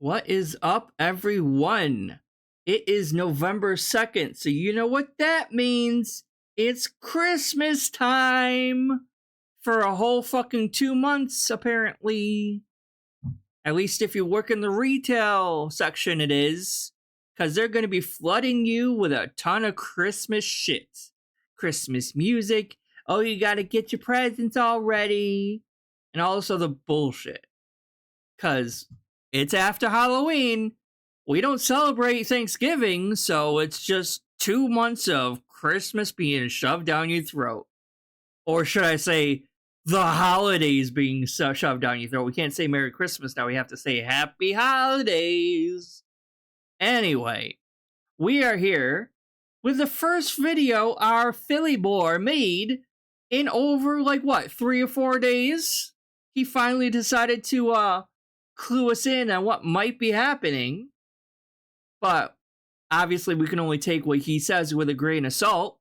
What is up, everyone? It is November 2nd, so you know what that means. It's Christmas time for a whole fucking 2 months, apparently. At least if you work in the retail section, it is. Because they're going to be flooding you with a ton of Christmas shit. Christmas music. Oh, you got to get your presents already. And also the bullshit. Because it's after Halloween. We don't celebrate Thanksgiving, so it's just 2 months of Christmas being shoved down your throat. Or should I say, the holidays being shoved down your throat. We can't say Merry Christmas now. We have to say Happy Holidays. Anyway, we are here with the first video our Philly boy made in over, 3 or 4 days? He finally decided to, clue us in on what might be happening. But obviously we can only take what he says with a grain of salt.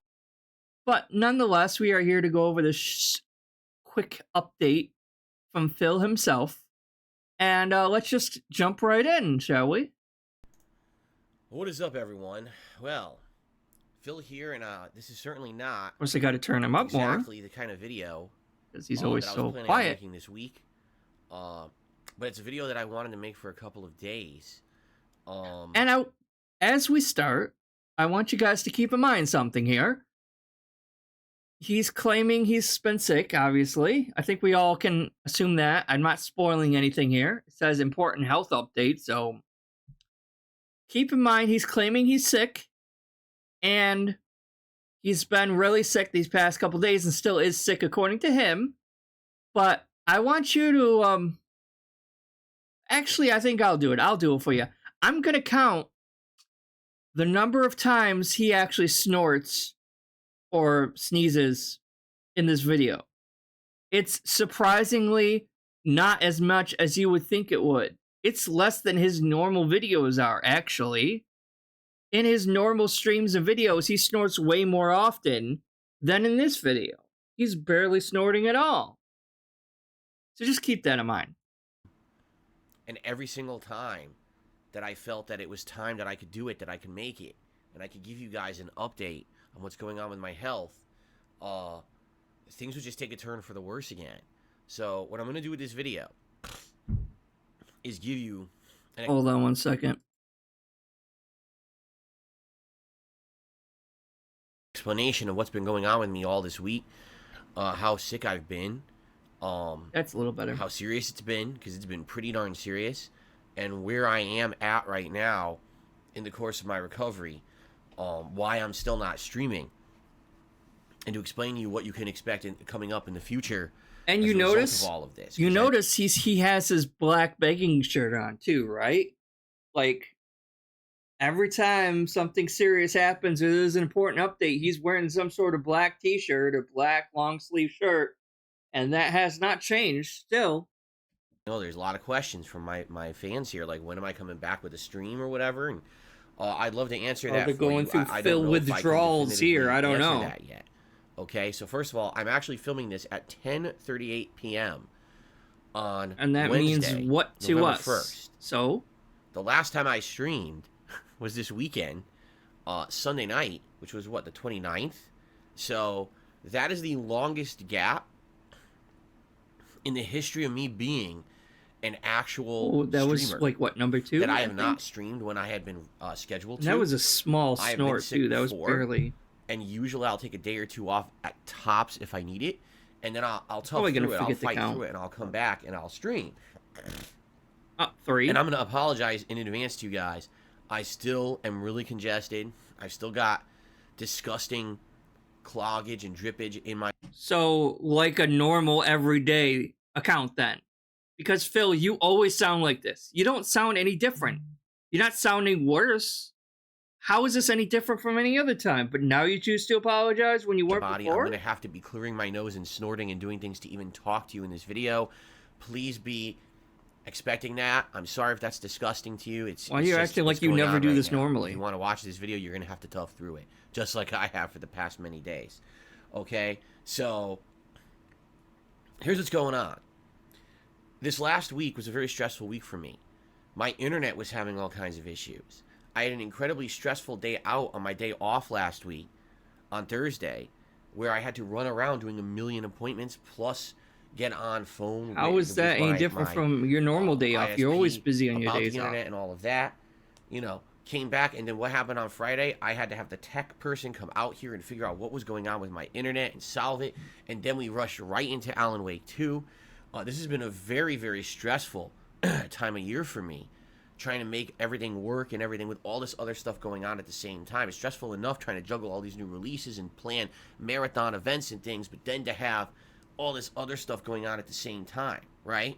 But nonetheless, we are here to go over this quick update from Phil himself. And let's just jump right in, shall we? What is up, everyone? Well, Phil here, and this is certainly not... Of course, I got to turn him up more. Exactly the kind of video because he's always that I so was planning quiet. on making this week. But it's a video that I wanted to make for a couple of days. And as we start, I want you guys to keep in mind something here. He's claiming he's been sick, obviously. I think we all can assume that. I'm not spoiling anything here. It says important health update, so keep in mind he's claiming he's sick, and he's been really sick these past couple days and still is sick according to him. But I want you to, actually, I think I'll do it. I'll do it for you. I'm going to count the number of times he actually snorts or sneezes in this video. It's surprisingly not as much as you would think it would. It's less than his normal videos are, actually. In his normal streams and videos, he snorts way more often than in this video. He's barely snorting at all. So just keep that in mind. And every single time that I felt that it was time that I could do it, that I could make it, and I could give you guys an update on what's going on with my health, things would just take a turn for the worse again. So what I'm going to do with this video is give you Hold on one second. explanation of what's been going on with me all this week, how sick I've been, That's a little better. how serious it's been, because it's been pretty darn serious, and where I am at right now in the course of my recovery, why I'm still not streaming, and to explain to you what you can expect coming up in the future. And you notice of all of this, you notice he has his black begging shirt on too, right? Like every time something serious happens or there's an important update, he's wearing some sort of black t-shirt or black long sleeve shirt, and that has not changed still. There's a lot of questions from my fans here, like when am I coming back with a stream or whatever, and I'd love to answer that. They're going through Phil withdrawals here. I don't know that yet. Okay, so first of all, I'm actually filming this at 10:38 p.m. on and that Wednesday, means what to November us? 1st. So the last time I streamed was this weekend, Sunday night, which was what, the 29th. So that is the longest gap in the history of me being an actual that streamer. was like what, number 2? That I have not streamed when I had been scheduled to. And that was a small snort too. That was barely. And usually I'll take a day or two off at tops if I need it, and then I'll tough through it. I'll fight through it, and I'll come back and I'll stream. 3. And I'm gonna apologize in advance to you guys. I still am really congested. I've still got disgusting cloggage and drippage in my... So, like a normal everyday account then. Because, Phil, you always sound like this. You don't sound any different. You're not sounding worse. How is this any different from any other time? But now you choose to apologize when you weren't before? I'm going to have to be clearing my nose and snorting and doing things to even talk to you in this video. Please be expecting that. I'm sorry if that's disgusting to you. Why are you acting like you never do this normally? If you want to watch this video, you're going to have to tough through it, just like I have for the past many days. Okay? So, here's what's going on. This last week was a very stressful week for me. my internet was having all kinds of issues. I had an incredibly stressful day out on my day off last week on Thursday, where I had to run around doing a million appointments plus get on phone. How is that any different from your normal day off? You're always busy on your days off. About the internet and all of that, you know, came back, and then what happened on Friday? I had to have the tech person come out here and figure out what was going on with my internet and solve it, and then we rushed right into Alan Wake 2. This has been a very, very stressful time of year for me, trying to make everything work and everything with all this other stuff going on at the same time. It's stressful enough trying to juggle all these new releases and plan marathon events and things, but then to have all this other stuff going on at the same time, right?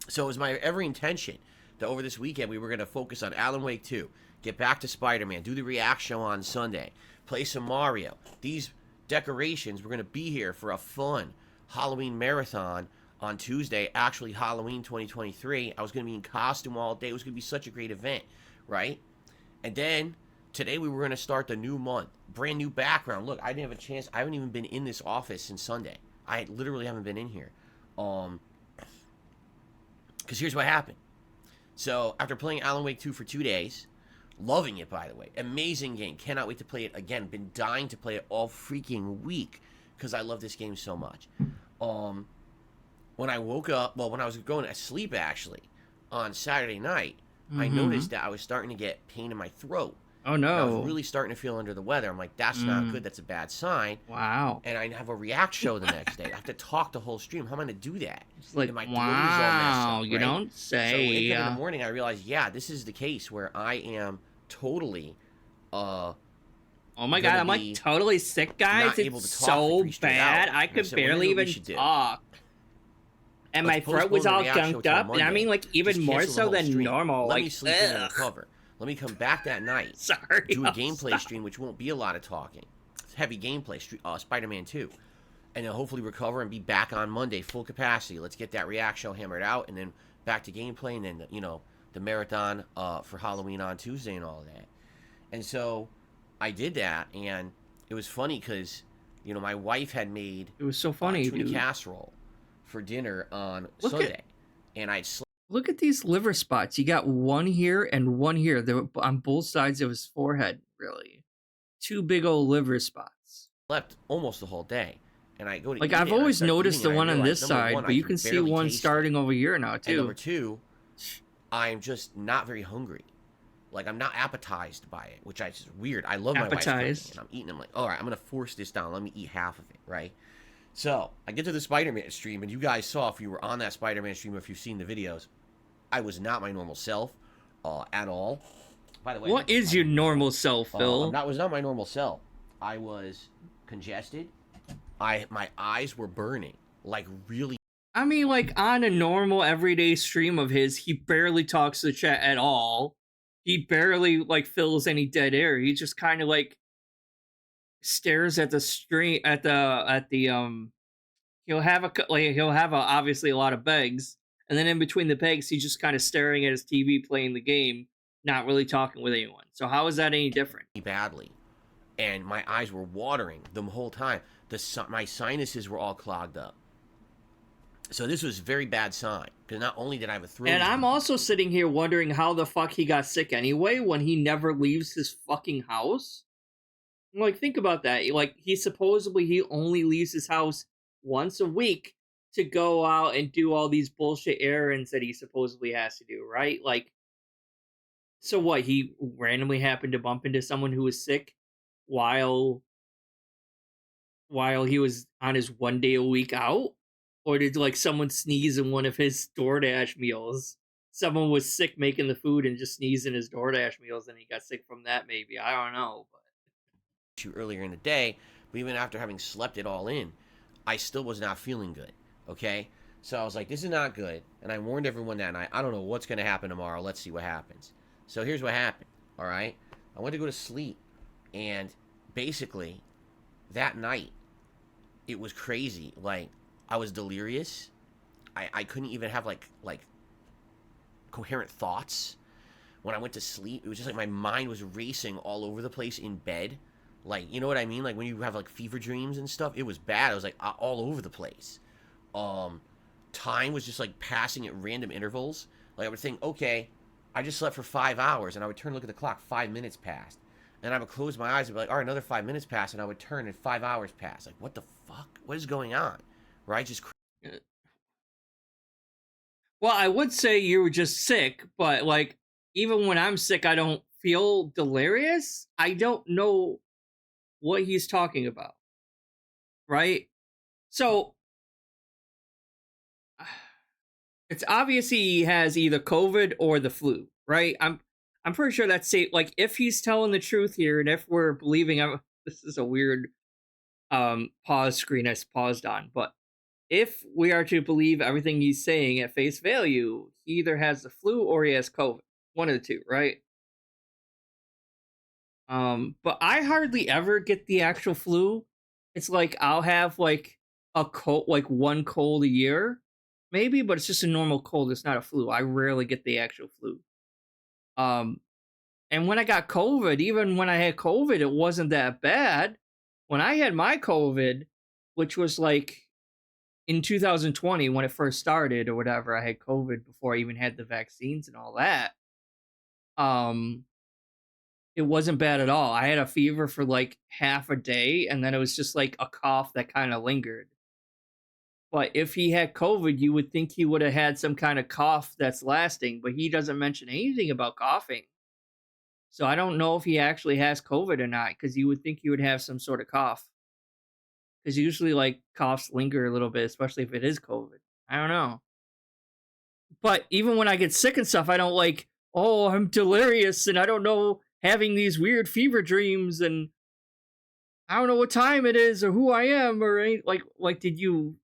So it was my every intention that over this weekend we were going to focus on Alan Wake 2, get back to Spider-Man, do the react show on Sunday, play some Mario. These decorations were going to be here for a fun Halloween marathon on Tuesday, actually Halloween 2023. I was going to be in costume all day. It was going to be such a great event, right? And then today we were going to start the new month. Brand new background. Look, I didn't have a chance. I haven't even been in this office since Sunday. I literally haven't been in here. Because here's what happened. So after playing Alan Wake 2 for 2 days, loving it, by the way. Amazing game. Cannot wait to play it again. Been dying to play it all freaking week because I love this game so much. When I woke up, well, when I was going to sleep, actually, on Saturday night, I noticed that I was starting to get pain in my throat. Oh, no. I was really starting to feel under the weather. I'm like, that's not good. That's a bad sign. Wow. And I have a react show the next day. I have to talk the whole stream. How am I going to do that? It's like, and my wow, up, you right? don't say. So wake up in the morning, I realized, yeah, this is the case where I am totally, oh my God, I'm like totally sick, guys. It's so bad. I could barely even talk. And my throat was all gunked up. And I mean, like, even more so than normal. Let like, me sleep in and recover. Let me come back that night. Sorry. Do a gameplay stream, which won't be a lot of talking. It's heavy gameplay, Spider-Man 2. And then hopefully recover and be back on Monday, full capacity. Let's get that react show hammered out, and then back to gameplay, and then, you know, the marathon for Halloween on Tuesday and all of that. And so I did that, and it was funny because, you know, my wife had made it was so funny, tuna casserole for dinner on Sunday, and I'd look at these liver spots. You got one here and one here. They were on both sides of his forehead, really. 2 big old liver spots. Slept almost the whole day, and I go to like I've always noticed the one on this side, but you can see one starting over here now too. And number 2, I'm just not very hungry. Like, I'm not appetized by it, which is weird. I love my wife's cooking, and I'm eating. I'm like, all right, I'm gonna force this down. Let me eat half of it, right? So I get to the Spider-Man stream, and you guys saw, if you were on that Spider-Man stream, if you've seen the videos, I was not my normal self at all. By the way, what is your normal self, Phil? That was not my normal self. I was congested. My eyes were burning, like really. I mean, like, on a normal everyday stream of his, he barely talks to the chat at all. He barely, like, fills any dead air. He just kind of, like, stares at the stream he'll have obviously a lot of begs, and then in between the pegs he's just kind of staring at his TV playing the game, not really talking with anyone. So how is that any different? Badly, and my eyes were watering the whole time. My sinuses were all clogged up. So this was a very bad sign, because not only did I have a throat, and I'm also sitting here wondering how the fuck he got sick anyway when he never leaves his fucking house. Like, think about that. Like, he only leaves his house once a week to go out and do all these bullshit errands that he supposedly has to do, right? Like, so what? He randomly happened to bump into someone who was sick while he was on his 1 day a week out? Or did, like, someone sneeze in one of his DoorDash meals? Someone was sick making the food and just sneezed in his DoorDash meals, and he got sick from that, maybe. I don't know, but earlier in the day, but even after having slept it all in, I still was not feeling good, okay? So I was like, this is not good, and I warned everyone that night. I don't know what's going to happen tomorrow. Let's see what happens. So here's what happened, all right? I went to go to sleep, and basically, that night, it was crazy. Like, I was delirious. I couldn't even have, like coherent thoughts. When I went to sleep, it was just like my mind was racing all over the place in bed. Like, you know what I mean? Like, when you have, like, fever dreams and stuff, it was bad. I was, like, all over the place. time was just like passing at random intervals. Like I would think, okay, I just slept for 5 hours, and I would turn and look at the clock, 5 minutes passed. And I would close my eyes and be like, all right, another 5 minutes passed, and I would turn and 5 hours passed. Like, what the fuck? What is going on? Right? Just Well, I would say you were just sick, but like even when I'm sick, I don't feel delirious. I don't know what he's talking about. Right? So it's obvious he has either COVID or the flu, right? I'm pretty sure that's safe. Like if he's telling the truth here, and if we're believing him, this is a weird pause screen I paused on, but if we are to believe everything he's saying at face value, he either has the flu or he has COVID. One of the two, right? But I hardly ever get the actual flu. It's like I'll have like a cold, like one cold a year, maybe, but it's just a normal cold. It's not a flu. I rarely get the actual flu. And when I got COVID, even when I had COVID, it wasn't that bad. When I had my COVID, which was like in 2020 when it first started or whatever, I had COVID before I even had the vaccines and all that. It wasn't bad at all. I had a fever for like half a day, and then it was just like a cough that kind of lingered. But if he had COVID, you would think he would have had some kind of cough that's lasting, but he doesn't mention anything about coughing. So I don't know if he actually has COVID or not, because you would think he would have some sort of cough. Because usually, like, coughs linger a little bit, especially if it is COVID. I don't know. But even when I get sick and stuff, I don't like, oh, I'm delirious and I don't know, having these weird fever dreams and I don't know what time it is or who I am or any, like did you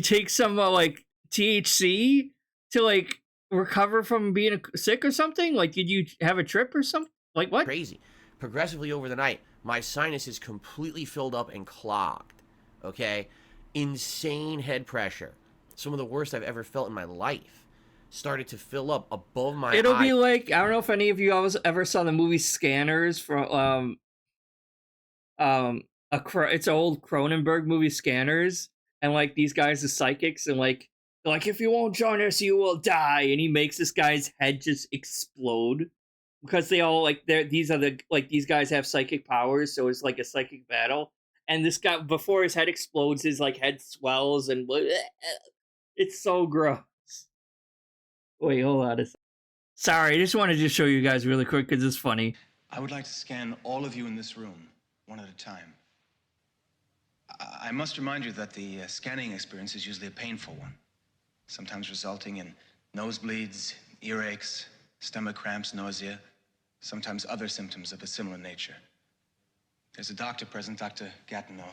take some like THC to like recover from being sick or something? Like did you have a trip or something? Like what? crazy. Progressively over the night, my sinus is completely filled up and clogged. Okay? Insane head pressure. Some of the worst I've ever felt in my life. Started to fill up above my It'll eye. be like, I don't know if any of you ever saw the movie Scanners from it's an old Cronenberg movie, Scanners, and like these guys are psychics and like if you won't join us you will die, and he makes this guy's head just explode because they all like these guys have psychic powers, so it's like a psychic battle, and this guy, before his head explodes, his like head swells and it's so gross. Wait, hold on a second. Sorry, I just wanted to show you guys really quick because it's funny. I would like to scan all of you in this room, one at a time. I must remind you that the scanning experience is usually a painful one, sometimes resulting in nosebleeds, earaches, stomach cramps, nausea, sometimes other symptoms of a similar nature. There's a doctor present, Dr. Gatineau.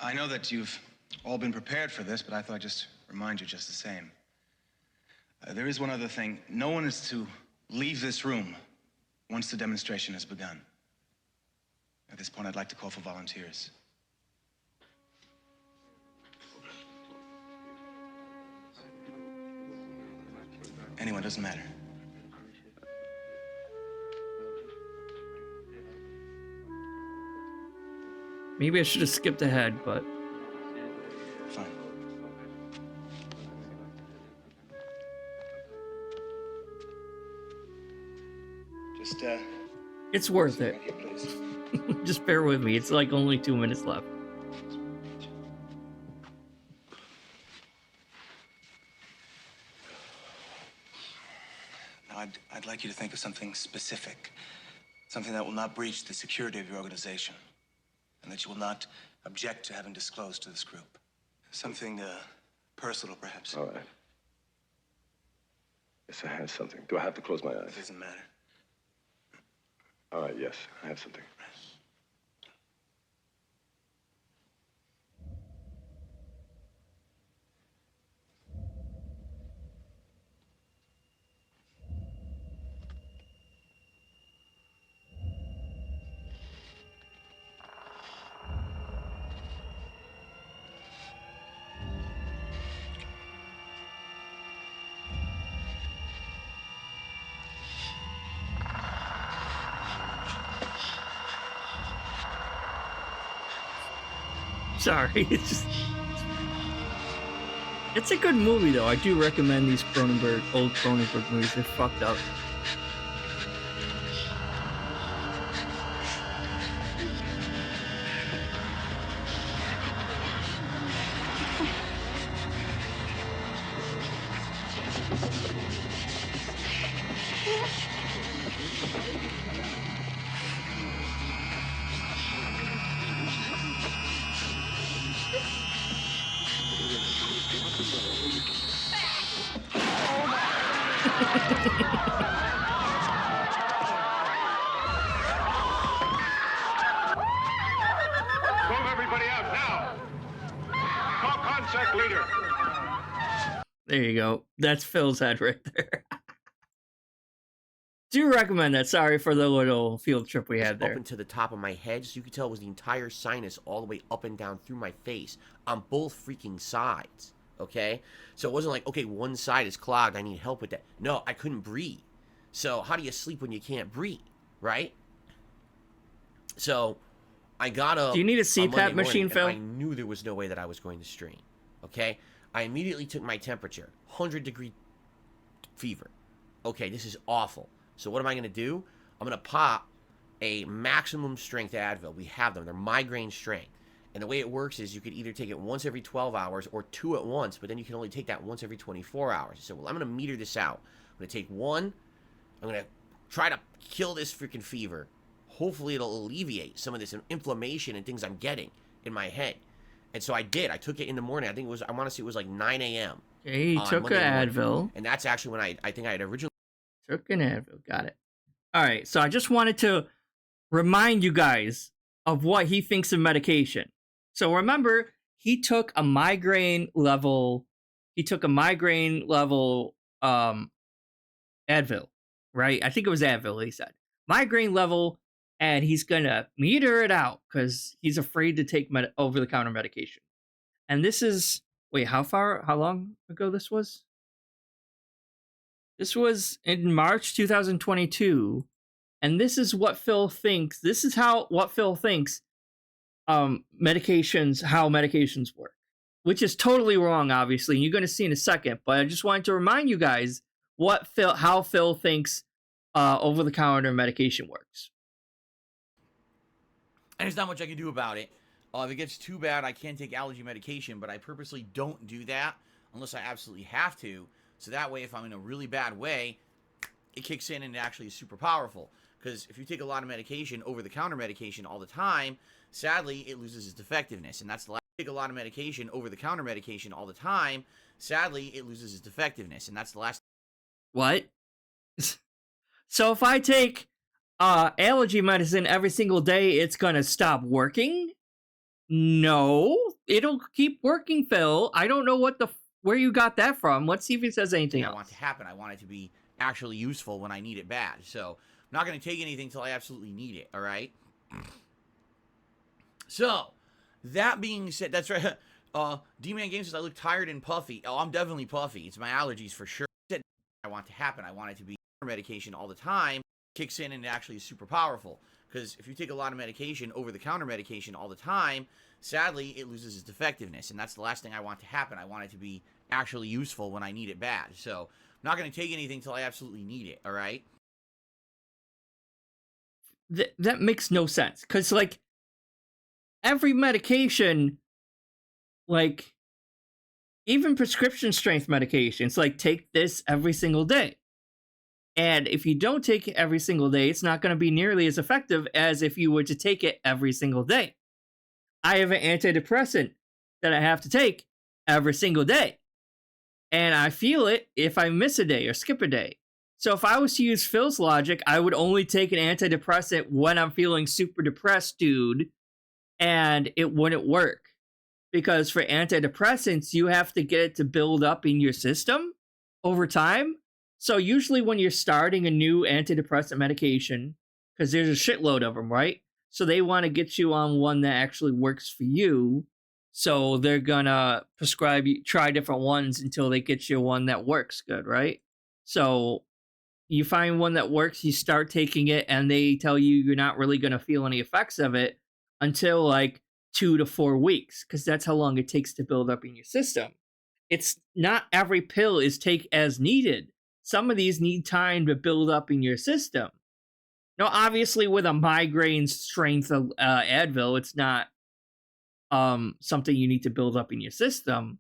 I know that you've all been prepared for this, but I thought I'd just remind you just the same. There is one other thing. No one is to leave this room once the demonstration has begun. At this point, I'd like to call for volunteers. Anyone, doesn't matter. Maybe I should have skipped ahead, but Fine. Just, it's worth it. right here, please. Just bear with me. It's like only 2 minutes left. Now, I'd like you to think of something specific, something that will not breach the security of your organization, and that you will not object to having disclosed to this group. Something, personal, perhaps. All right. Yes, I have something. Do I have to close my eyes? It doesn't matter. All right, yes, I have something. Sorry, it's just It's a good movie, though. I do recommend these old Cronenberg movies. They're fucked up. Move everybody out now. Call contact leader. There you go. That's Phil's head right there. Do recommend that. Sorry for the little field trip we had there. Up into the top of my head, so you could tell it was the entire sinus all the way up and down through my face on both freaking sides. Okay? So it wasn't like, okay, one side is clogged, I need help with that. No, I couldn't breathe. So how do you sleep when you can't breathe? Right? So I got up. Do you need a CPAP machine, Phil? I knew there was no way that I was going to stream. Okay? I immediately took my temperature, 100-degree fever. Okay, this is awful. So what am I going to do? I'm going to pop a maximum strength Advil. We have them. They're migraine strength. And the way it works is you could either take it once every 12 hours or 2 at once, but then you can only take that once every 24 hours. So, well, I'm going to meter this out. I'm going to take one. I'm going to try to kill this freaking fever. Hopefully it'll alleviate some of this inflammation and things I'm getting in my head. And so I did. I took it in the morning. I think it was, I want to say it was like 9 a.m. Okay, he took an Advil. And that's actually when I think I had originally. Took an Advil. Got it. All right. So I just wanted to remind you guys of what he thinks of medication. So remember, he took a migraine level. Advil, right? I think it was Advil. He said migraine level, and he's gonna meter it out because he's afraid to take over-the-counter medication. And this is how long ago this was? This was in March 2022, and this is what Phil thinks. This is what Phil thinks how medications work, which is totally wrong, obviously. You're going to see in a second, but I just wanted to remind you guys how Phil thinks over-the-counter medication works. And there's not much I can do about it. If it gets too bad, I can take allergy medication, but I purposely don't do that unless I absolutely have to. So that way, if I'm in a really bad way, it kicks in and it actually is super powerful. Because if you take a lot of medication, over-the-counter medication all the time, sadly, it loses its effectiveness. And that's the last. Take a lot of medication, over-the-counter medication all the time, sadly, it loses its effectiveness. And that's the last. What? So if I take allergy medicine every single day, it's going to stop working? No, it'll keep working, Phil. I don't know where you got that from. Let's see if he says anything else. I want to happen. I want it to be actually useful when I need it bad. So I'm not going to take anything until I absolutely need it. All right. So that being said, that's right. D-Man Game says I look tired and puffy. Oh, I'm definitely puffy. It's my allergies for sure. I want to happen. I want it to be medication all the time. Kicks in and it actually is super powerful. Because if you take a lot of medication, over-the-counter medication all the time, sadly, it loses its effectiveness. And that's the last thing I want to happen. I want it to be actually useful when I need it bad. So I'm not going to take anything until I absolutely need it, all right? That makes no sense. Because, every medication, even prescription strength medications, take this every single day. And if you don't take it every single day, it's not going to be nearly as effective as if you were to take it every single day. I have an antidepressant that I have to take every single day. And I feel it if I miss a day or skip a day. So if I was to use Phil's logic, I would only take an antidepressant when I'm feeling super depressed, dude. And it wouldn't work. Because for antidepressants, you have to get it to build up in your system over time. So usually when you're starting a new antidepressant medication, because there's a shitload of them, right? So they want to get you on one that actually works for you. So they're going to prescribe you, try different ones until they get you one that works good, right? So you find one that works, you start taking it, and they tell you you're not really going to feel any effects of it until 2 to 4 weeks, because that's how long it takes to build up in your system. it's not every pill is take as needed. Some of these need time to build up in your system. Now, obviously, with a migraine strength of Advil, it's not something you need to build up in your system,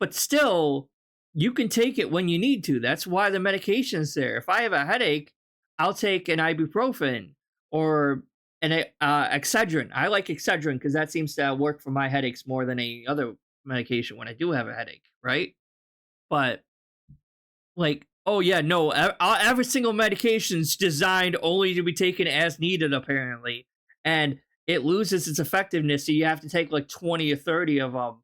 but still, you can take it when you need to. That's why the medication's there. If I have a headache, I'll take an ibuprofen or an Excedrin. I like Excedrin because that seems to work for my headaches more than any other medication when I do have a headache, right? But like, oh yeah, no, every single medication's designed only to be taken as needed, apparently, and it loses its effectiveness. So you have to take like 20 or 30 of them,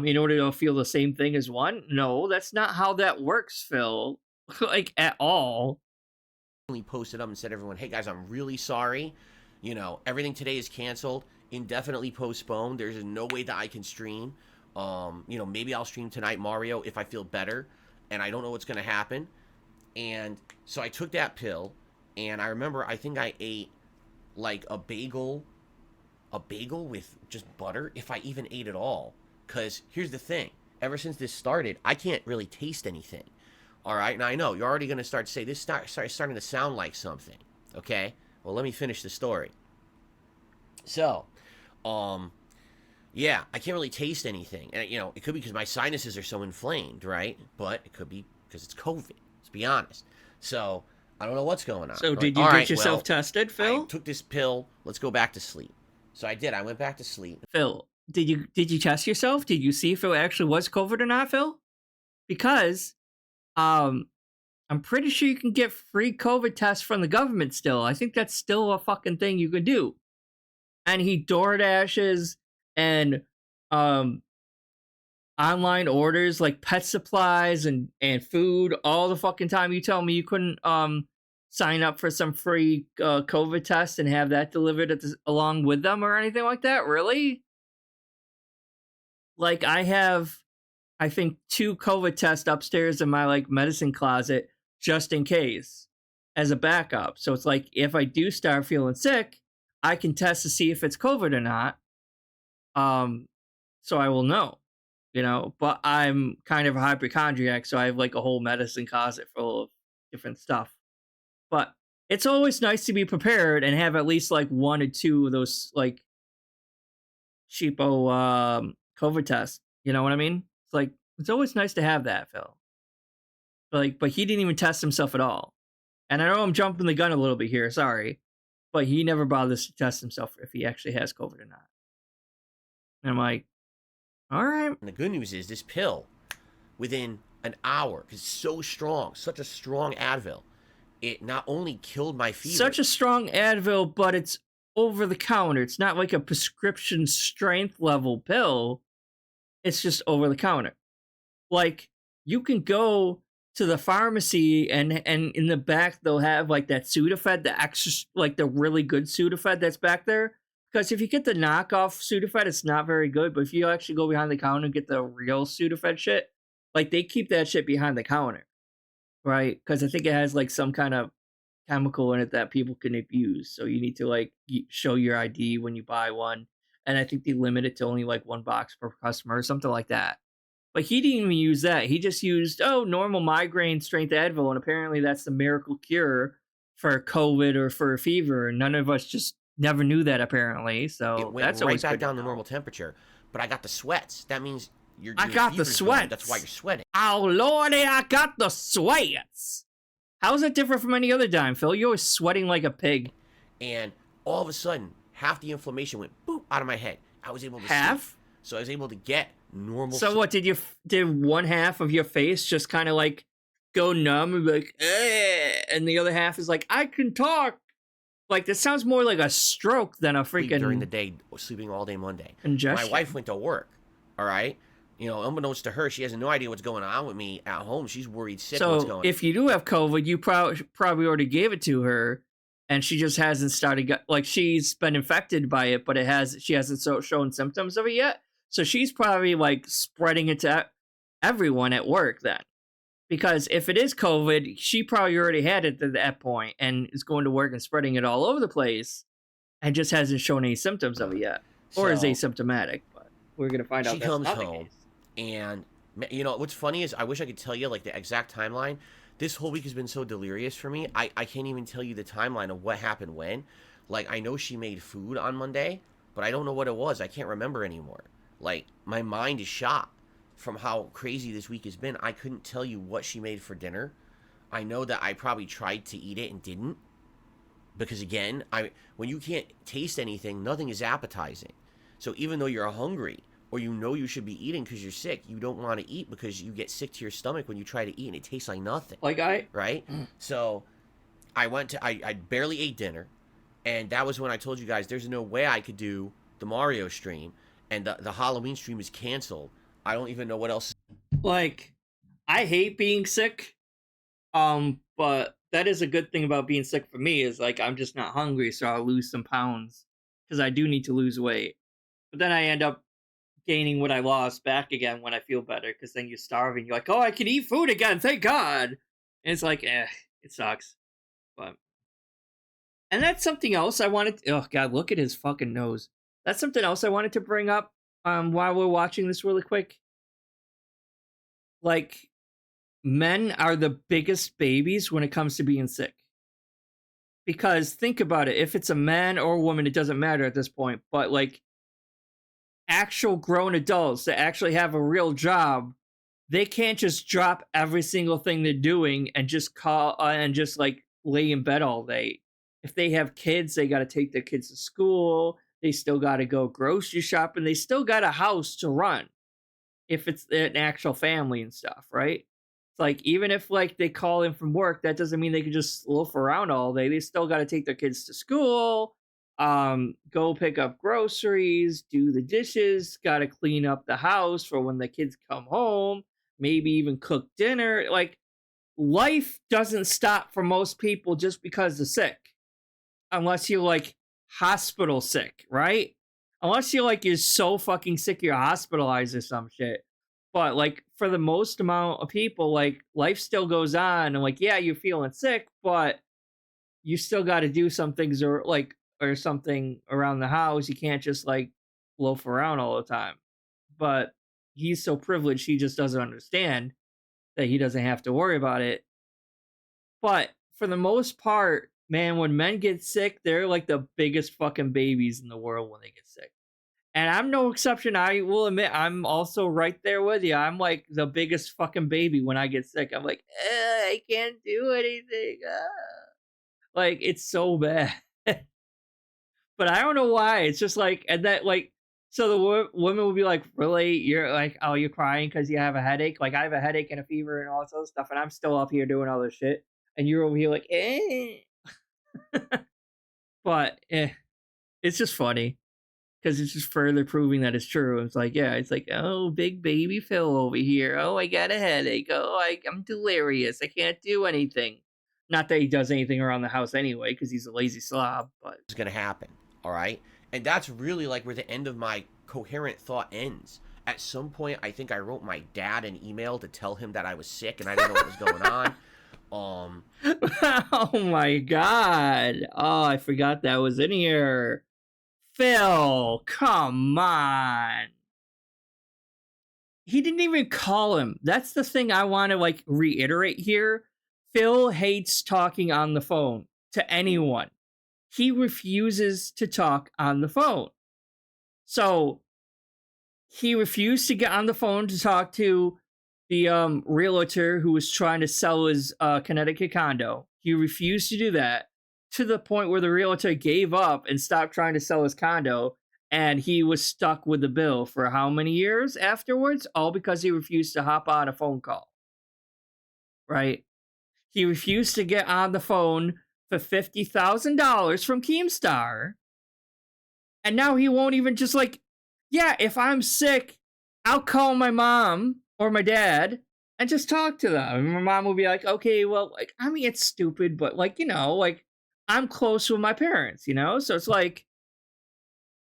in order to feel the same thing as one. No, that's not how that works, Phil. Like at all. Posted up and said, everyone, hey guys, I'm really sorry. You know, everything today is canceled, indefinitely postponed. There's no way that I can stream. You know, maybe I'll stream tonight, Mario, if I feel better. And I don't know what's going to happen. And so I took that pill, and I remember I think I ate like a bagel with just butter, if I even ate it all. Because here's the thing. Ever since this started, I can't really taste anything. All right? Now, I know you're already going to start to say, this starting to sound like something. Okay? Well, let me finish the story. So, yeah, I can't really taste anything. And, you know, it could be because my sinuses are so inflamed, right? But it could be because it's COVID. Let's be honest. So, I don't know what's going on. So, did you get yourself tested, Phil? I took this pill. Let's go back to sleep. So, I did. I went back to sleep. Phil, did you test yourself? Did you see if it actually was COVID or not, Phil? Because, I'm pretty sure you can get free COVID tests from the government still. I think that's still a fucking thing you could do. And he DoorDashes and online orders like pet supplies and food all the fucking time. You tell me you couldn't sign up for some free COVID test and have that delivered along with them or anything like that? Really? Like, I have, I think, 2 COVID tests upstairs in my like medicine closet just in case as a backup. So it's like, if I do start feeling sick, I can test to see if it's COVID or not. So I will know, you know, but I'm kind of a hypochondriac, so I have like a whole medicine closet full of different stuff. But it's always nice to be prepared and have at least like 1 or 2 of those like cheapo COVID tests. You know what I mean? It's like, it's always nice to have that, Phil. But he didn't even test himself at all. And I know I'm jumping the gun a little bit here, sorry. But he never bothers to test himself if he actually has COVID or not. And I'm like, all right. And the good news is this pill, within an hour, because it's so strong, such a strong Advil, it not only killed my fever. Such a strong Advil, but it's over the counter. It's not like a prescription strength level pill. It's just over the counter. Like, you can go to the pharmacy and in the back they'll have like that Sudafed, the extra, like the really good Sudafed that's back there. Because if you get the knockoff Sudafed, it's not very good. But if you actually go behind the counter and get the real Sudafed shit, like they keep that shit behind the counter, right? Because I think it has like some kind of chemical in it that people can abuse. So you need to like show your ID when you buy one. And I think they limit it to only like 1 box per customer or something like that. But he didn't even use that. He just used, normal migraine strength Advil. And apparently that's the miracle cure for COVID or for a fever. And none of us just never knew that, apparently. So it went that's right always back down to normal temperature. But I got the sweats. That means I got the sweats. Going. That's why you're sweating. Oh, Lordy, I got the sweats. How is that different from any other time, Phil? You're always sweating like a pig. And all of a sudden, half the inflammation went boop out of my head. I was able to half? sleep. So I was able to get normal. So what, did 1/2 of your face just kind of like go numb and be like, and the other half is like, I can talk? Like, this sounds more like a stroke than a freaking... During the day, sleeping all day Monday. Congestion. My wife went to work, all right? You know, unbeknownst to her, she has no idea what's going on with me at home. She's worried sick what's going on. So if you do have COVID, you probably already gave it to her, and she just hasn't started... Like, she's been infected by it, but she hasn't shown symptoms of it yet. So she's probably, like, spreading it to everyone at work then. Because if it is COVID, she probably already had it at that point and is going to work and spreading it all over the place and just hasn't shown any symptoms of it yet. Or is asymptomatic, but we're going to find out she that's comes not the home case. and You know, what's funny is I wish I could tell you, like, the exact timeline. This whole week has been so delirious for me. I can't even tell you the timeline of what happened when. Like, I know she made food on Monday, but I don't know what it was. I can't remember anymore. Like, my mind is shot from how crazy this week has been. I couldn't tell you what she made for dinner. I know that I probably tried to eat it and didn't. Because, again, when you can't taste anything, nothing is appetizing. So even though you're hungry, or you know you should be eating because you're sick, you don't want to eat because you get sick to your stomach when you try to eat and it tastes like nothing. Right? So I barely ate dinner, and that was when I told you guys there's no way I could do the Mario stream, and the Halloween stream is canceled. I don't even know what else. Like, I hate being sick, but that is a good thing about being sick for me is, like, I'm just not hungry, so I'll lose some pounds, because I do need to lose weight. But then I end up gaining what I lost back again when I feel better, because then you're starving. You're like, oh, I can eat food again, thank God. And it's like, it sucks. But and that's something else I wanted. Oh God, look at his fucking nose. That's something else I wanted to bring up. While we're watching this really quick, like, men are the biggest babies when it comes to being sick. Because think about it, if it's a man or a woman, it doesn't matter at this point. But like, actual grown adults that actually have a real job, they can't just drop every single thing they're doing and just like lay in bed all day. If they have kids, they got to take their kids to school. They still got to go grocery shopping. They still got a house to run if it's an actual family and stuff, right? It's like, even if like they call in from work, that doesn't mean they can just loaf around all day. They still got to take their kids to school, go pick up groceries, do the dishes, got to clean up the house for when the kids come home, maybe even cook dinner. Like, life doesn't stop for most people just because they're sick, unless you're like hospital sick, right? Unless you're so fucking sick you're hospitalized or some shit. But like, for the most amount of people, like, life still goes on, and like, yeah, you're feeling sick, but you still got to do some things, or something around the house. You can't just like loaf around all the time. But he's so privileged, he just doesn't understand that he doesn't have to worry about it. But for the most part, man, when men get sick, they're like the biggest fucking babies in the world when they get sick. And I'm no exception. I will admit, I'm also right there with you. I'm like the biggest fucking baby when I get sick. I'm like, I can't do anything. Like, it's so bad. But I don't know why. It's just like, and that, like, so the women will be like, really? You're like, oh, you're crying because you have a headache? Like, I have a headache and a fever and all this other stuff, and I'm still up here doing all this shit. And you're over here like, eh. But it's just funny, because it's just further proving that it's true. It's like, yeah, it's like, oh, big baby Phil over here. Oh, I got a headache. Oh, I'm delirious. I can't do anything. Not that he does anything around the house anyway, because he's a lazy slob. But It's going to happen, all right? And that's really like where the end of my coherent thought ends. At some point, I think I wrote my dad an email to tell him that I was sick and I didn't know what was going on. Oh my God. Oh, I forgot that was in here. Phil, come on. He didn't even call him. That's the thing I want to like reiterate here. Phil hates talking on the phone to anyone. He refuses to talk on the phone. So he refused to get on the phone to talk to the realtor who was trying to sell his Connecticut condo. He refused to do that, to the point where the realtor gave up and stopped trying to sell his condo, and he was stuck with the bill for how many years afterwards? All because he refused to hop on a phone call. Right? He refused to get on the phone for $50,000 from Keemstar. And now he won't even just like, yeah, if I'm sick, I'll call my mom or my dad and just talk to them. And my mom will be like, okay, well, like, I mean, it's stupid, but like, like, I'm close with my parents, So it's like,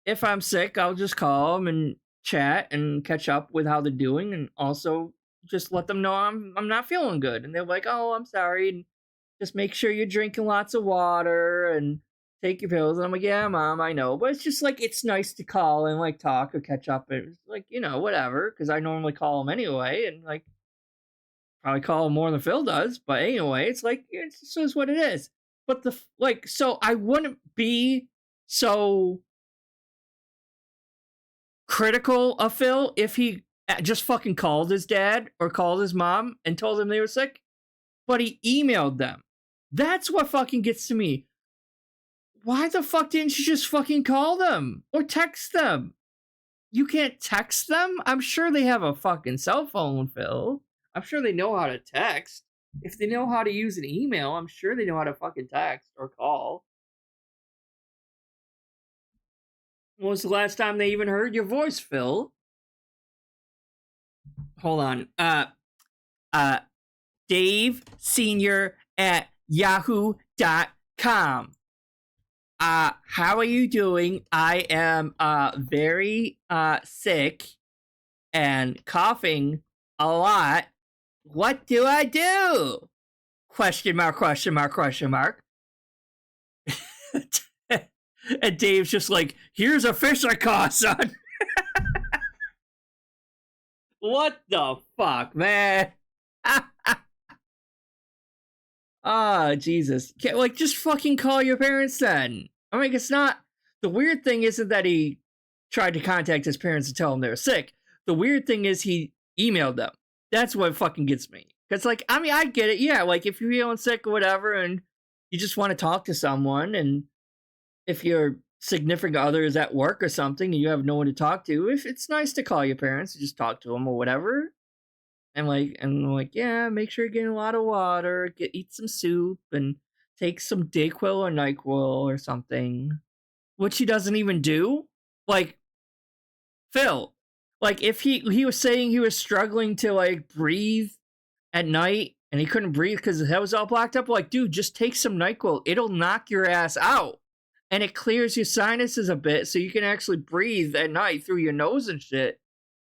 if I'm sick, I'll just call them and chat and catch up with how they're doing, and also just let them know I'm not feeling good. And they're like, oh, I'm sorry. And just make sure you're drinking lots of water and take your pills. And I'm like, yeah, Mom, I know. But it's just like, it's nice to call and like talk or catch up. And like, whatever. Because I normally call him anyway. And like, probably call him more than Phil does. But anyway, it's like, it just is what it is. But so I wouldn't be so critical of Phil if he just fucking called his dad or called his mom and told them they were sick. But he emailed them. That's what fucking gets to me. Why the fuck didn't you just fucking call them or text them? You can't text them? I'm sure they have a fucking cell phone, Phil. I'm sure they know how to text. If they know how to use an email, I'm sure they know how to fucking text or call. When was the last time they even heard your voice, Phil? Hold on. Dave Senior at yahoo.com. How are you doing? I am very sick and coughing a lot. What do I do? Question mark, question mark, question mark. And Dave's just like, here's a fish I caught, son. What the fuck, man? Ah, Jesus. Like, just fucking call your parents then. I mean, it's not... The weird thing isn't that he tried to contact his parents to tell them they were sick. The weird thing is he emailed them. That's what fucking gets me. Because, like, I mean, I get it. Yeah, like, if you're feeling sick or whatever and you just want to talk to someone, and if your significant other is at work or something and you have no one to talk to, if it's nice to call your parents and just talk to them or whatever. And like, yeah, make sure you're getting a lot of water, eat some soup, and take some Dayquil or NyQuil or something. Which he doesn't even do. Like, Phil, like, if he was saying he was struggling to, like, breathe at night and he couldn't breathe because his head was all blocked up, like, dude, just take some NyQuil. It'll knock your ass out. And it clears your sinuses a bit so you can actually breathe at night through your nose and shit.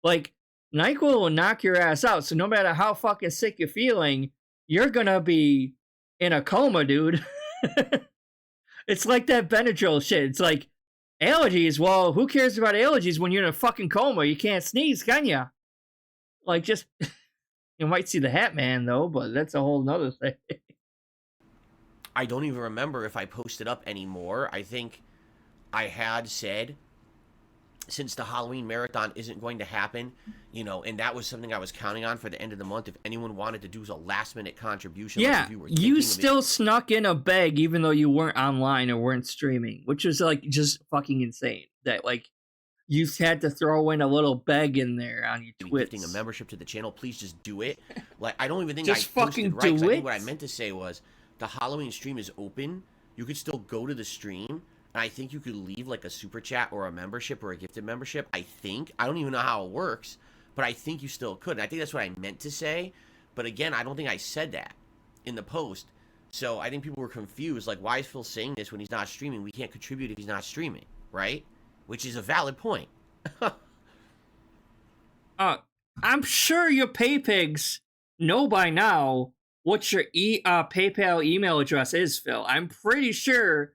Like, NyQuil will knock your ass out. So no matter how fucking sick you're feeling, you're gonna be in a coma, dude. It's like that Benadryl shit. It's like, allergies, well, who cares about allergies when you're in a fucking coma? You can't sneeze, can ya? Like, just... You might see the Hat Man, though, but that's a whole nother thing. I don't even remember if I posted up anymore. I think I had said, since the Halloween marathon isn't going to happen, and that was something I was counting on for the end of the month, if anyone wanted to do a last-minute contribution. Yeah, like you still snuck in a bag even though you weren't online or weren't streaming, which was, like, just fucking insane. That, like, you had to throw in a little bag in there on your Twitch. Gifting a membership to the channel, please just do it. Like, I don't even think just I fucking posted right. do it. I think what I meant to say was, the Halloween stream is open. You could still go to the stream, and I think you could leave, like, a super chat or a membership or a gifted membership. I don't even know how it works, but I think you still could. And I think that's what I meant to say. But again, I don't think I said that in the post. So I think people were confused. Like, why is Phil saying this when he's not streaming? We can't contribute if he's not streaming, right? Which is a valid point. I'm sure your pay pigs know by now what your PayPal email address is, Phil. I'm pretty sure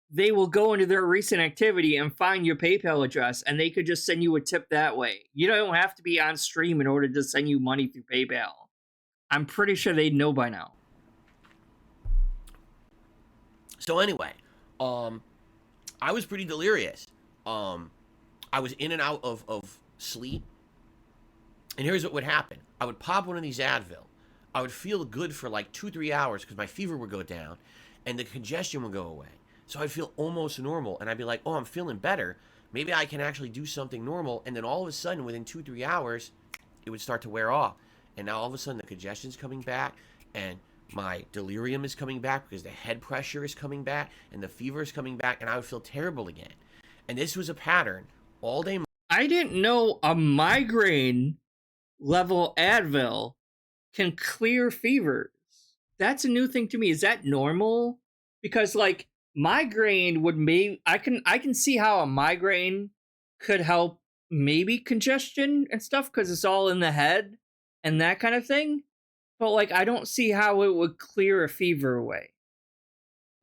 they will go into their recent activity and find your PayPal address, and they could just send you a tip that way. You don't have to be on stream in order to send you money through PayPal. I'm pretty sure they know by now. So anyway, I was pretty delirious. I was in and out of sleep. And here's what would happen. I would pop one of these Advil. I would feel good for like 2-3 hours because my fever would go down and the congestion would go away. So I'd feel almost normal, and I'd be like, oh, I'm feeling better. Maybe I can actually do something normal. And then all of a sudden, within 2-3 hours, it would start to wear off. And now all of a sudden, the congestion's coming back, and my delirium is coming back because the head pressure is coming back, and the fever is coming back, and I would feel terrible again. And this was a pattern all day. I didn't know a migraine level Advil can clear fevers. That's a new thing to me. Is that normal? Because, like, migraine would maybe... I can see how a migraine could help maybe congestion and stuff because it's all in the head and that kind of thing. But, like, I don't see how it would clear a fever away.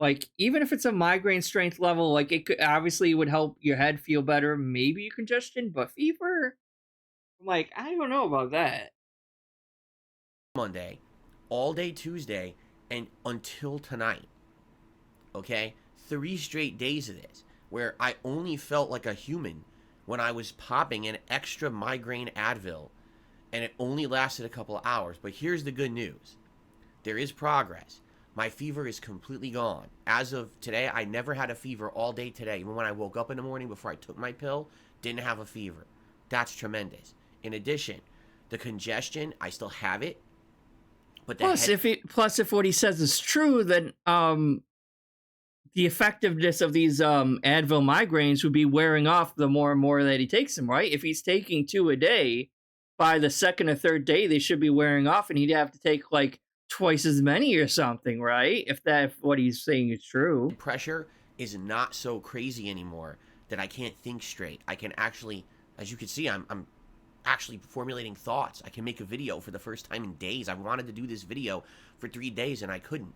Like, even if it's a migraine strength level, like, it could obviously would help your head feel better, maybe your congestion, but fever, I'm like, I don't know about that. Monday, all day Tuesday, and until tonight. Okay? 3 straight days of this, where I only felt like a human when I was popping an extra migraine Advil, and it only lasted a couple of hours. But here's the good news. There is progress. My fever is completely gone. As of today, I never had a fever all day today. Even when I woke up in the morning before I took my pill, didn't have a fever. That's tremendous. In addition, the congestion, I still have it. But Plus, if what he says is true, then the effectiveness of these Advil migraines would be wearing off the more and more that he takes them, right? If he's taking 2 a day, by the second or third day, they should be wearing off, and he'd have to take like twice as many or something, right? If what he's saying is true. Pressure is not so crazy anymore that I can't think straight. I can actually, as you can see, I'm actually formulating thoughts. I can make a video for the first time in days. I wanted to do this video for 3 days and I couldn't.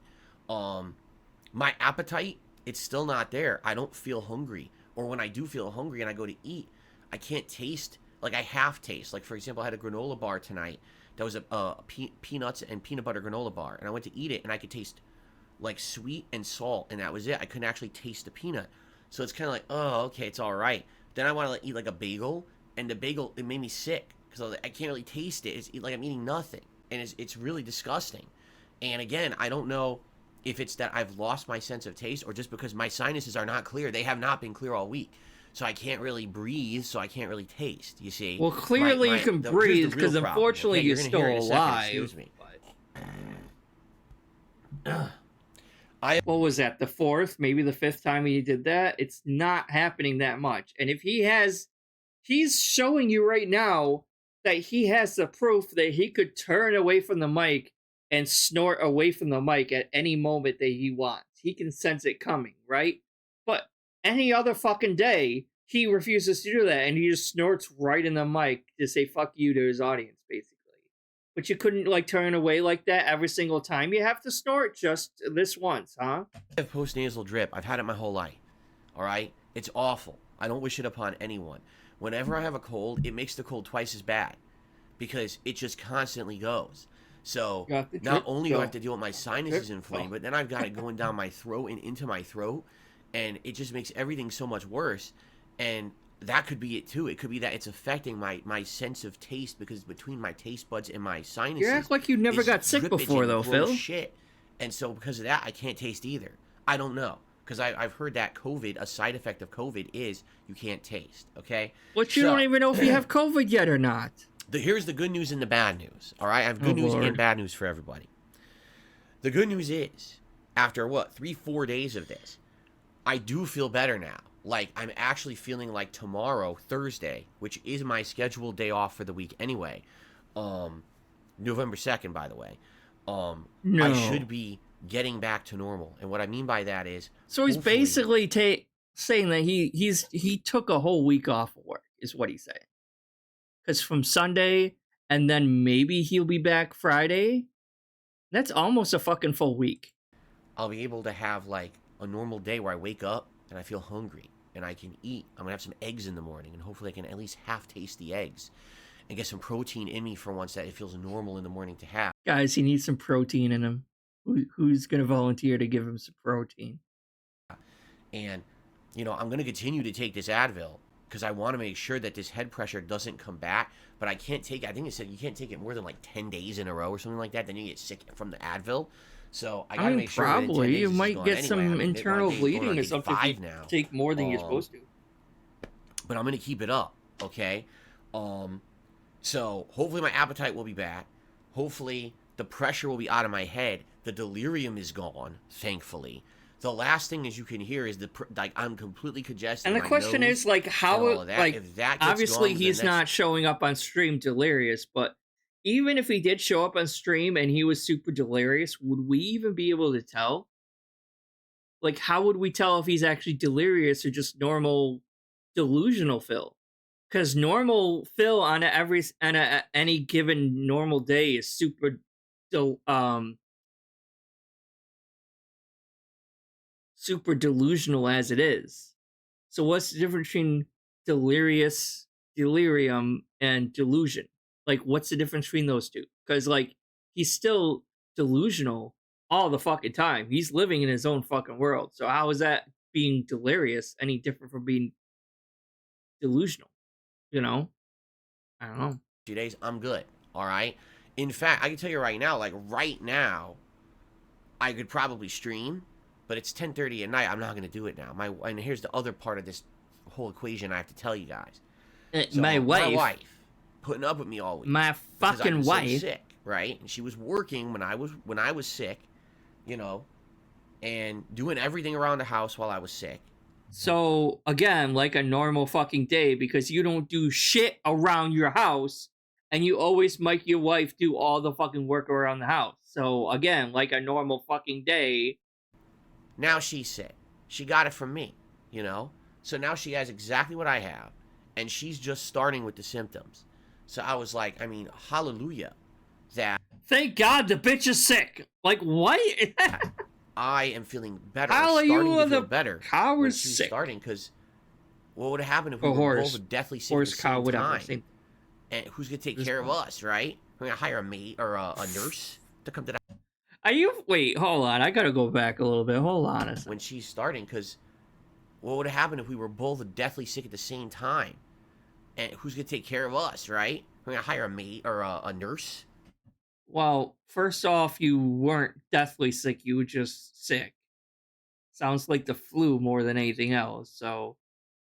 My appetite, it's still not there. I don't feel hungry. Or when I do feel hungry and I go to eat, I can't taste, like I half taste. Like, for example, I had a granola bar tonight. That was a peanuts and peanut butter granola bar. And I went to eat it and I could taste like sweet and salt. And that was it. I couldn't actually taste the peanut. So it's kind of like, oh, okay, it's all right. Then I want to eat like a bagel. And the bagel, it made me sick. Because I can't really taste it. It's like I'm eating nothing. And it's really disgusting. And again, I don't know if it's that I've lost my sense of taste or just because my sinuses are not clear. They have not been clear all week. So I can't really breathe, so I can't really taste, you see. Well, clearly you can breathe, because unfortunately you're still alive. Excuse me. What was that, the 4th, maybe the 5th time he did that? It's not happening that much. And if he's showing you right now that he has the proof that he could turn away from the mic and snort away from the mic at any moment that he wants. He can sense it coming, right? But any other fucking day, he refuses to do that, and he just snorts right in the mic to say fuck you to his audience, basically. But you couldn't, like, turn away like that every single time. You have to snort just this once, huh? I have post-nasal drip. I've had it my whole life, all right? It's awful. I don't wish it upon anyone. Whenever I have a cold, it makes the cold twice as bad because it just constantly goes. So not only do I have to deal with my sinuses inflamed, but then I've got it going down my throat and into my throat, and it just makes everything so much worse. And that could be it too. It could be that it's affecting my sense of taste, because between my taste buds and my sinuses, You act like you never got sick before, though, Phil. Shit. And so because of that, I can't taste either. I don't know. Because I've heard that COVID, a side effect of COVID is you can't taste, okay? But you don't even know if you have COVID yet or not. Here's the good news and the bad news, all right? I have good news and bad news for everybody. The good news is, after, 3-4 days of this, I do feel better now. Like, I'm actually feeling like tomorrow, Thursday, which is my scheduled day off for the week anyway, November 2nd, by the way, No. I should be getting back to normal. And what I mean by that is, So he's basically saying that he took a whole week off of work, is what he's saying. Because from Sunday, and then maybe he'll be back Friday, that's almost a fucking full week. I'll be able to have, like, a normal day where I wake up and I feel hungry and I can eat. I'm gonna have some eggs in the morning, and hopefully I can at least half taste the eggs and get some protein in me for once that it feels normal in the morning to have. Guys, he needs some protein in him. Who's gonna volunteer to give him some protein? And, I'm gonna continue to take this Advil because I want to make sure that this head pressure doesn't come back. But I can't take it. I think it said you can't take it more than like 10 days in a row or something like that. Then you get sick from the Advil. So I gotta make sure. Probably you might get some internal bleeding or something. If you take more than you're supposed to. But I'm gonna keep it up, okay? So hopefully my appetite will be back. Hopefully the pressure will be out of my head. The delirium is gone, thankfully. The last thing as you can hear is I'm completely congested. And the question is, like, how, like, obviously he's not showing up on stream delirious, but even if he did show up on stream and he was super delirious, would we even be able to tell? Like, how would we tell if he's actually delirious or just normal delusional Phil? Because normal Phil on any given normal day is super super delusional as it is. So what's the difference between delirium, and delusion? Like, what's the difference between those two? Because, like, he's still delusional all the fucking time. He's living in his own fucking world. So how is that being delirious any different from being delusional? You know? I don't know. 2 days, I'm good. All right. In fact, I can tell you right now, like right now, I could probably stream, but it's 10:30 at night. I'm not going to do it now. And here's the other part of this whole equation I have to tell you guys. So, my wife putting up with me all week. My fucking wife. So sick, right? And she was working when I was sick, you know, and doing everything around the house while I was sick. So, again, like a normal fucking day, because you don't do shit around your house, and you always make your wife do all the fucking work around the house. So, again, like a normal fucking day. Now she's sick. She got it from me, you know? So now she has exactly what I have, and she's just starting with the symptoms. So I was like, I mean, hallelujah. That Thank God the bitch is sick. Like, what? I am feeling better. Hallelujah, the better. Cow when is she's sick. starting, because what would have happened if we Or were horse. both deathly sick Horse, at the cow, same whatever. time? Same. And who's gonna take This care of one. us, right? We're gonna hire a maid or a nurse to come to the Are you? Wait, hold on. I gotta go back a little bit. Hold on a second. when she's starting, because what would have happened if we were both deathly sick at the same time? And who's gonna take care of us, right? We're gonna hire a maid or a nurse. Well, first off, you weren't deathly sick. You were just sick. Sounds like the flu more than anything else. So,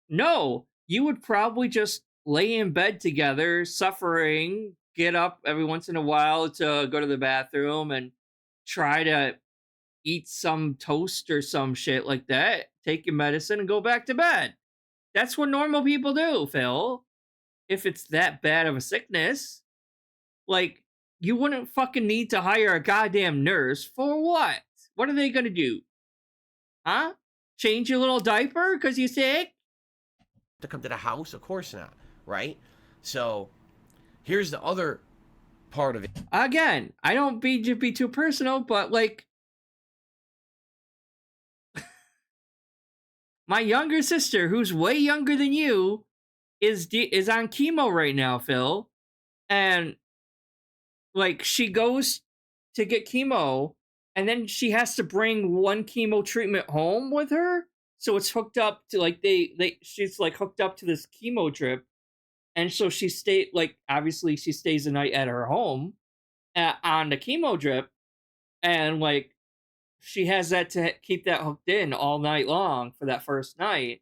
no, you would probably just lay in bed together, suffering, get up every once in a while to go to the bathroom and try to eat some toast or some shit like that, take your medicine and go back to bed. That's what normal people do, Phil. If it's that bad of a sickness, like, you wouldn't fucking need to hire a goddamn nurse for what? What are they gonna do? Huh? Change your little diaper because you're sick? To come to the house? Of course not, right? So here's the other part of it. Again, I don't be to be too personal, but like, my younger sister, who's way younger than you, is on chemo right now, Phil, and like, she goes to get chemo, and then she has to bring one chemo treatment home with her. So it's hooked up to, like, she's like hooked up to this chemo drip, and so she obviously she stays the night at her home on the chemo drip, and like, she has that to keep that hooked in all night long for that first night.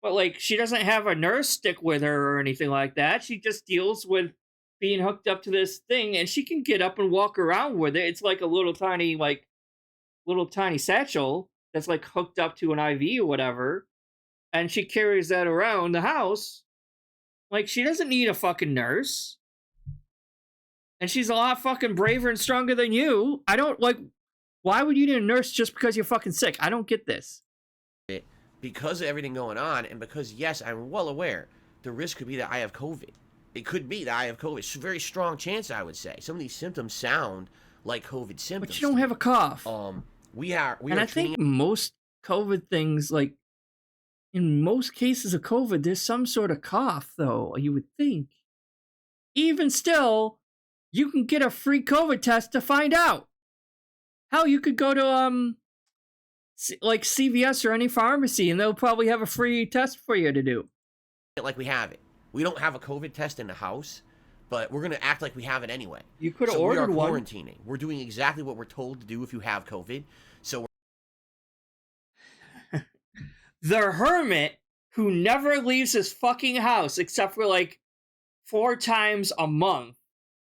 But like, she doesn't have a nurse stick with her or anything like that. She just deals with being hooked up to this thing, and she can get up and walk around with it. It's like a little tiny satchel that's like hooked up to an IV or whatever, and she carries that around the house. Like, she doesn't need a fucking nurse, and she's a lot fucking braver and stronger than you. I don't like. Why would you need a nurse just because you're fucking sick? I don't get this. Because of everything going on, and because, yes, I'm well aware, the risk could be that I have COVID. It could be that I have COVID. It's a very strong chance, I would say. Some of these symptoms sound like COVID symptoms. But you don't have a cough. We are I think most COVID things, like, in most cases of COVID, there's some sort of cough, though, you would think. Even still, you can get a free COVID test to find out. Hell, you could go to, like, CVS or any pharmacy, and they'll probably have a free test for you to do. like we have it. We don't have a COVID test in the house, but we're going to act like we have it anyway. You could have so ordered we are one. quarantining. We're doing exactly what we're told to do if you have COVID. So The hermit who never leaves his fucking house except for like 4 times a month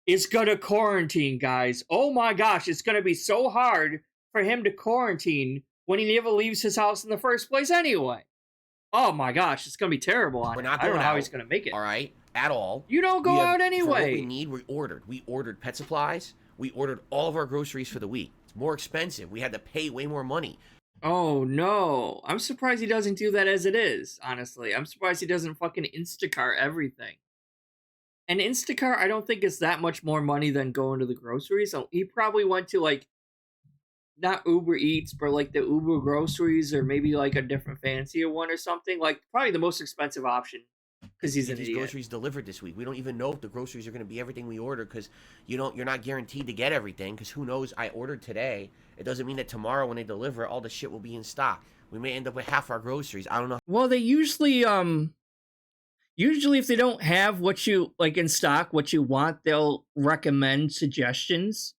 is gonna quarantine, guys. Oh my gosh, it's gonna be so hard for him to quarantine when he never leaves his house in the first place anyway. Oh my gosh, it's gonna be terrible. we're not I don't going know how out, he's gonna make it. all right, at all. You don't go out For what anyway. we need, we ordered pet supplies. We ordered all of our groceries for the week. It's more expensive. We had to pay way more money. Oh no. I'm surprised he doesn't do that as it is, honestly. I'm surprised he doesn't fucking Instacart everything. And Instacart, I don't think is that much more money than going to the groceries. So he probably went to like not Uber Eats, but like the Uber groceries, or maybe like a different fancier one or something. Like probably the most expensive option because he's Get an these idiot. groceries delivered this week. We don't even know if the groceries are going to be everything we order because you're not guaranteed to get everything because who knows? I ordered today. It doesn't mean that tomorrow when they deliver, all the shit will be in stock. We may end up with half our groceries. I don't know. Well, they usually if they don't have what you like in stock, what you want, they'll recommend suggestions.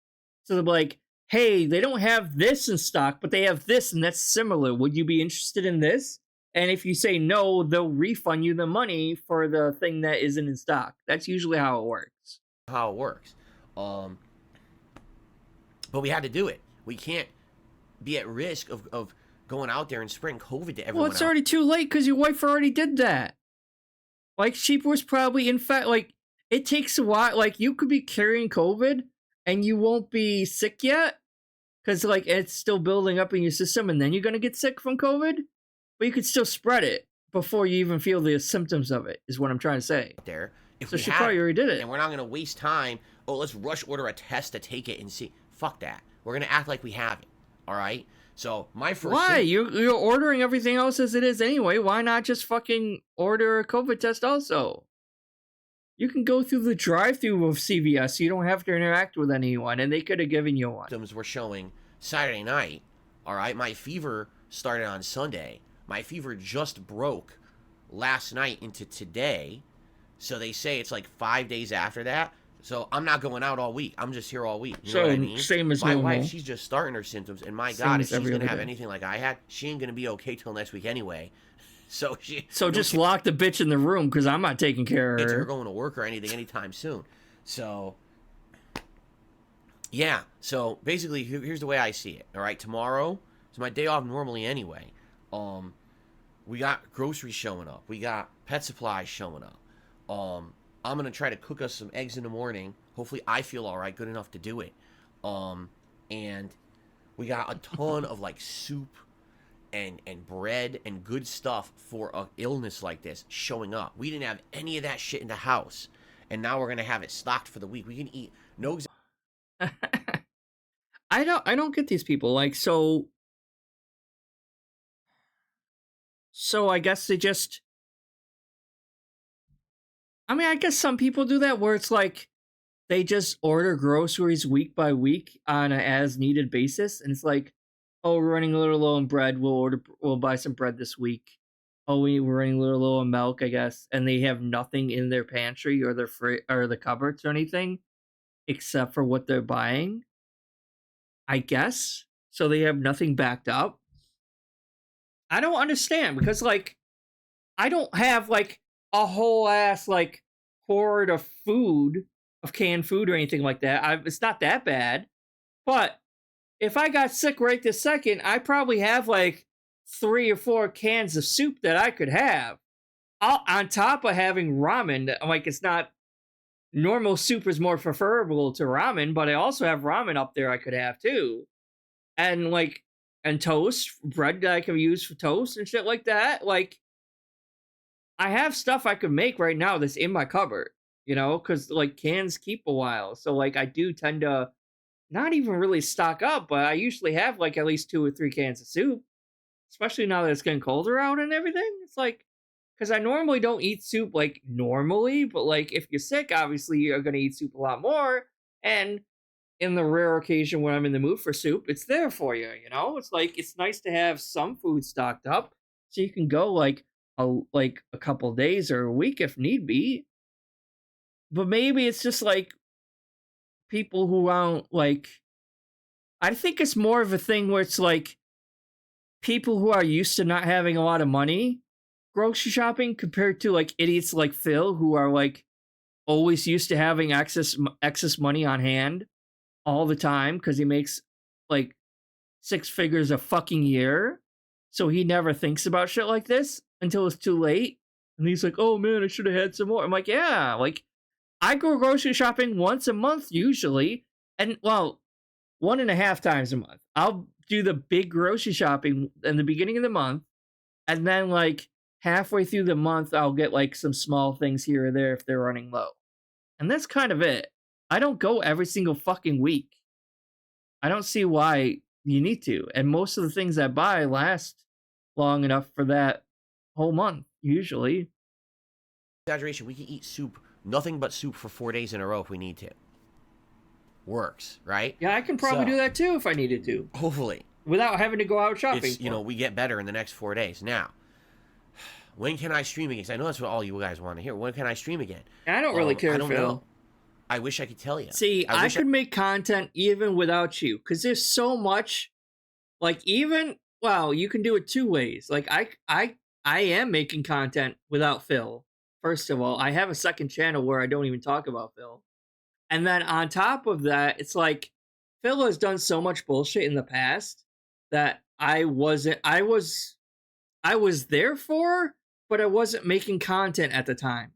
So they'll be like, hey, they don't have this in stock, but they have this and that's similar. Would you be interested in this? And if you say no, they'll refund you the money for the thing that isn't in stock. That's usually how it works. But we had to do it. We can't be at risk of going out there and spreading COVID to everyone. Well, it's already too late because your wife already did that. Like, she was probably, in fact, like, it takes a while. Like, you could be carrying COVID and you won't be sick yet because, like, it's still building up in your system and then you're going to get sick from COVID. But you could still spread it before you even feel the symptoms of it, is what I'm trying to say. There. If so we she probably already did it. And we're not going to waste time. Oh, let's rush order a test to take it and see. Fuck that. We're going to act like we have it. All right? So, my first... Why? You're ordering everything else as it is anyway. Why not just fucking order a COVID test also? You can go through the drive-thru of CVS. So you don't have to interact with anyone, and they could have given you one. Symptoms were showing Saturday night. All right? My fever started on Sunday. My fever just broke last night into today. So they say it's like 5 days after that. So I'm not going out all week. I'm just here all week. You know what I mean? Same as my normal. wife, she's just starting her symptoms. And my Same God, as if she's going to every have other day. anything like I had, she ain't going to be okay till next week anyway. So just lock the bitch in the room because I'm not taking care of her her. going to work or anything anytime soon. So, yeah. So basically, here's the way I see it. All right, tomorrow is my day off normally anyway. We got groceries showing up. We got pet supplies showing up. I'm going to try to cook us some eggs in the morning. Hopefully I feel all right, good enough to do it. And we got a ton of like soup and bread and good stuff for an illness like this showing up. We didn't have any of that shit in the house. And now we're going to have it stocked for the week. We can eat no... I don't get these people. Like, so I guess they just... I mean, I guess some people do that where it's like they just order groceries week by week on an as-needed basis. And it's like, oh, we're running a little low on bread. We'll buy some bread this week. Oh, we're running a little low on milk, I guess. And they have nothing in their pantry or their or the cupboards or anything except for what they're buying, I guess. So they have nothing backed up. I don't understand because, like, I don't have, like, a whole ass, like, hoard of food, of canned food or anything like that. It's not that bad. But if I got sick right this second, I probably have, like, 3 or 4 cans of soup that I could have. On top of having ramen. Like, it's not... Normal soup is more preferable to ramen, but I also have ramen up there I could have, too. And, like... And toast. Bread that I could use for toast and shit like that. Like... I have stuff I could make right now that's in my cupboard, you know, because, like, cans keep a while. So, like, I do tend to not even really stock up, but I usually have, like, at least 2 or 3 cans of soup, especially now that it's getting colder out and everything. It's like, because I normally don't eat soup, like, normally, but, like, if you're sick, obviously you're going to eat soup a lot more. And in the rare occasion when I'm in the mood for soup, it's there for you, you know? It's like, it's nice to have some food stocked up so you can go, like a couple days or a week if need be. But maybe it's just like people who aren't like... I think it's more of a thing where it's like people who are used to not having a lot of money grocery shopping compared to like idiots like Phil who are like always used to having excess money on hand all the time because he makes like 6 figures a fucking year. So he never thinks about shit like this until it's too late. And he's like, oh man, I should have had some more. I'm like, yeah, like I go grocery shopping once a month usually. And well, 1.5 times a month. I'll do the big grocery shopping in the beginning of the month. And then like halfway through the month, I'll get like some small things here or there if they're running low. And that's kind of it. I don't go every single fucking week. I don't see why You need to. And most of the things I buy last long enough for that whole month, usually. Exaggeration, we can eat soup, nothing but soup for 4 days in a row if we need to. Works, right? Yeah, I can probably do that too if I needed to. Hopefully. Without having to go out shopping. It's, we get better in the next 4 days. Now, when can I stream again? 'Cause I know that's what all you guys want to hear. When can I stream again? I don't really care, I don't Phil. know. I wish I could tell you. See, I could make content even without you, because there's so much. Like, even, well, you can do it two ways. Like, I am making content without Phil. First of all, I have a second channel where I don't even talk about Phil. And then on top of that, it's like Phil has done so much bullshit in the past that I was there for, but I wasn't making content at the time.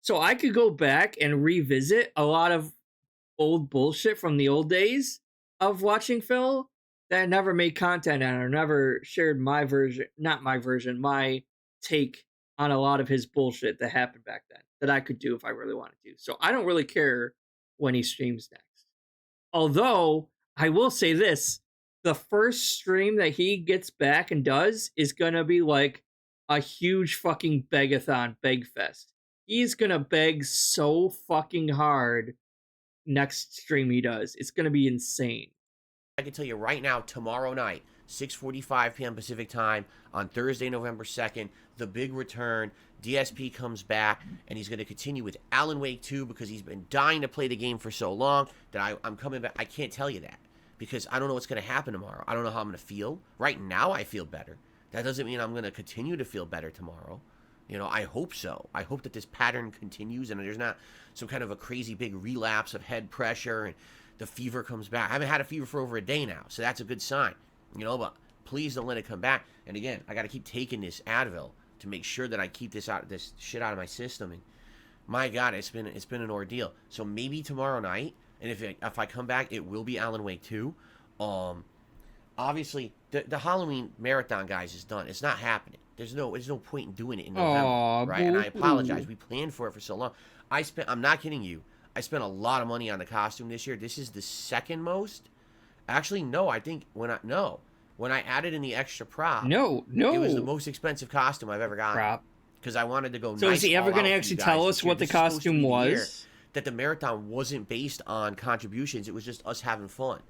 So I could go back and revisit a lot of old bullshit from the old days of watching Phil that I never made content on or never shared my take on a lot of his bullshit that happened back then that I could do if I really wanted to. So I don't really care when he streams next. Although, I will say this, the first stream that he gets back and does is gonna be like a huge fucking begathon, beg fest. He's gonna beg so fucking hard next stream he does. It's gonna be insane. I can tell you right now, tomorrow night, 6:45 p.m. Pacific time on Thursday, November 2nd, the big return. DSP comes back, and he's going to continue with Alan Wake 2 because he's been dying to play the game for so long that I'm coming back. I can't tell you that because I don't know what's going to happen tomorrow. I don't know how I'm going to feel. Right now, I feel better. That doesn't mean I'm going to continue to feel better tomorrow. I hope so. I hope that this pattern continues and there's not some kind of a crazy big relapse of head pressure and the fever comes back. I haven't had a fever for over a day now, so that's a good sign. But please don't let it come back. And again, I got to keep taking this Advil to make sure that I keep this shit out of my system. And my God, it's been an ordeal. So maybe tomorrow night, and if I come back, it will be Alan Wake 2. Obviously, the Halloween marathon, guys, is done. It's not happening. There's no point in doing it in November, right? And I apologize. We planned for it for so long. I'm not kidding you. I spent a lot of money on the costume this year. This is the second most. Actually, no. I think when I added in the extra prop, no, it was the most expensive costume I've ever gotten. Because I wanted to go. So nice is he ever going to actually tell us what the costume was? That the marathon wasn't based on contributions; it was just us having fun.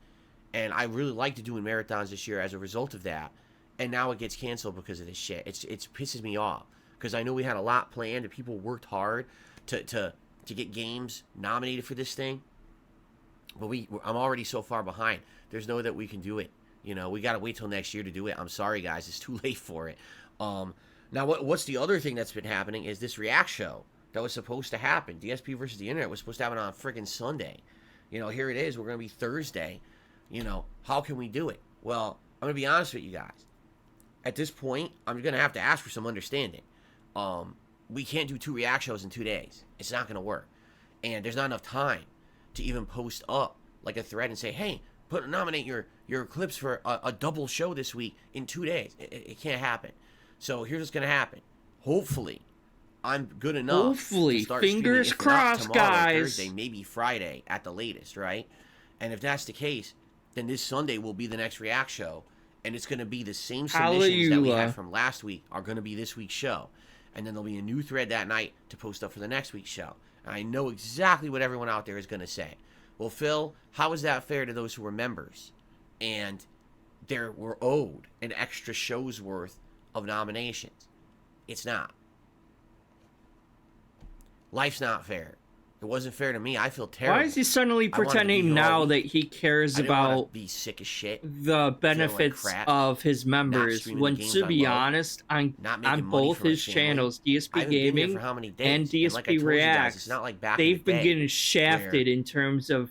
And I really liked doing marathons this year as a result of that. And now it gets canceled because of this shit. It pisses me off because I know we had a lot planned and people worked hard to get games nominated for this thing. But I'm already so far behind. There's no way that we can do it. We got to wait till next year to do it. I'm sorry, guys. It's too late for it. Now, what's the other thing that's been happening is this React show that was supposed to happen. DSP versus the Internet was supposed to happen on friggin' Sunday. Here it is. We're going to be Thursday. How can we do it? Well, I'm going to be honest with you guys. At this point, I'm going to have to ask for some understanding. We can't do 2 React shows in 2 days. It's not going to work. And there's not enough time to even post up like a thread and say, hey, nominate your clips for a double show this week in 2 days. It can't happen. So here's what's going to happen. Hopefully, I'm good enough. Hopefully, to start fingers crossed, tomorrow, guys. Thursday, maybe Friday at the latest, right? And if that's the case, then this Sunday will be the next React show. And it's going to be the same submissions that we had from last week are going to be this week's show. And then there'll be a new thread that night to post up for the next week's show. And I know exactly what everyone out there is going to say. Well, Phil, how is that fair to those who were members? And they were owed an extra show's worth of nominations. It's not. Life's not fair. It wasn't fair to me. I feel terrible. Why is he suddenly pretending now that he cares about be sick as shit, the benefits of his members? When, to be honest, on both his channels, DSP Gaming and DSP Reacts, it's not like back they've been getting shafted in terms of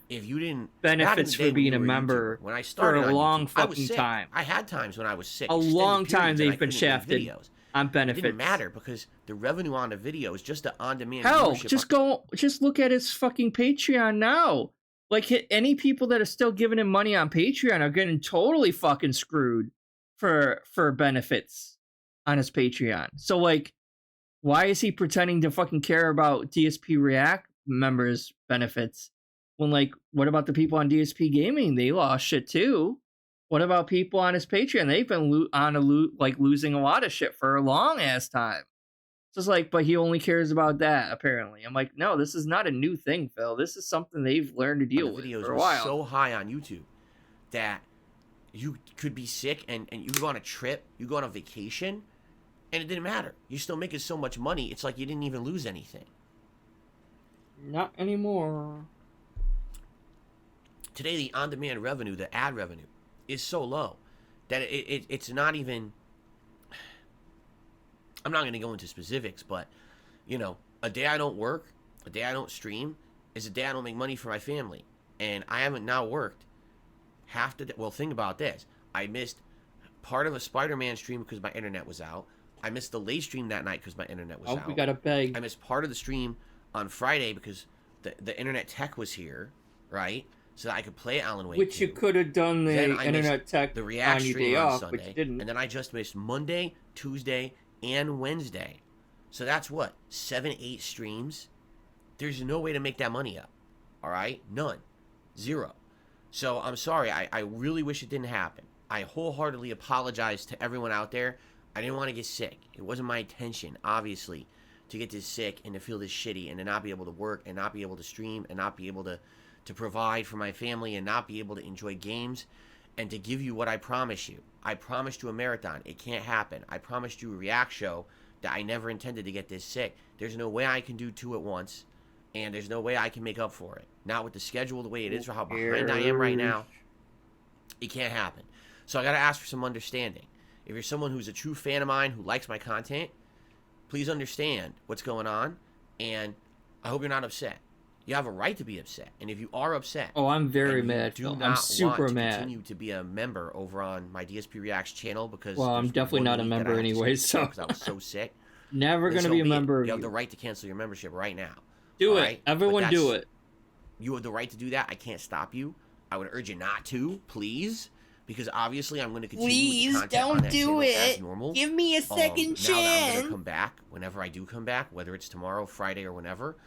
benefits for being a member for a long fucking time. I had times when I was sick. A long time they've been shafted on benefits. It didn't matter because the revenue on the video is just the on-demand. Hell, just look at his fucking Patreon now. Like, any people that are still giving him money on Patreon are getting totally fucking screwed for benefits on his Patreon. So, like, why is he pretending to fucking care about DSP React members' benefits when, like, what about the people on DSP Gaming? They lost shit too. What about people on his Patreon? They've been losing a lot of shit for a long ass time. Just like, but he only cares about that, apparently. I'm like, no, this is not a new thing, Phil. This is something they've learned to deal with videos for a was while. so high on YouTube that you could be sick and you go on a trip, you go on a vacation, and it didn't matter. You're still making so much money, it's like you didn't even lose anything. Not anymore. Today, the on-demand revenue, the ad revenue, is so low that it's not even... I'm not going to go into specifics, but, you know, a day I don't work, a day I don't stream, is a day I don't make money for my family. And I haven't now worked half the day. Well, think about this. I missed part of a Spider-Man stream because my internet was out. I missed the late stream that night because my internet was out. We got to beg. I missed part of the stream on Friday because the internet tech was here, right? So that I could play Alan Wake Which 2. you could have done the internet tech the React on your stream day on off, Sunday, but you didn't. and then I just missed Monday, Tuesday, and Wednesday. So that's what? 7-8 streams? There's no way to make that money up. Alright? None. Zero. So I'm sorry. I really wish it didn't happen. I wholeheartedly apologize to everyone out there. I didn't want to get sick. It wasn't my intention, obviously, to get this sick and to feel this shitty and to not be able to work and not be able to stream and not be able to provide for my family and not be able to enjoy games and to give you what I promised you. I promised you a marathon. It can't happen. I promised you a React show that I never intended to get this sick. There's no way I can do 2 at once, and there's no way I can make up for it. Not with the schedule the way it is or how behind I am right now. It can't happen. So I got to ask for some understanding. If you're someone who's a true fan of mine who likes my content, please understand what's going on, and I hope you're not upset. You have a right to be upset, and if you are upset, I'm very mad. I'm super mad. Continue to be a member over on my DSP Reacts channel because I'm definitely not a member anyway. So because I was so sick, never gonna be a member. You have the right to cancel your membership right now. Do it, everyone. Do it. You have the right to do that. I can't stop you. I would urge you not to, please, because obviously I'm going to continue with the content on that channel as normal. Give me a second chance. Now that I'm going to come back, whenever I do come back, whether it's tomorrow, Friday, or whenever.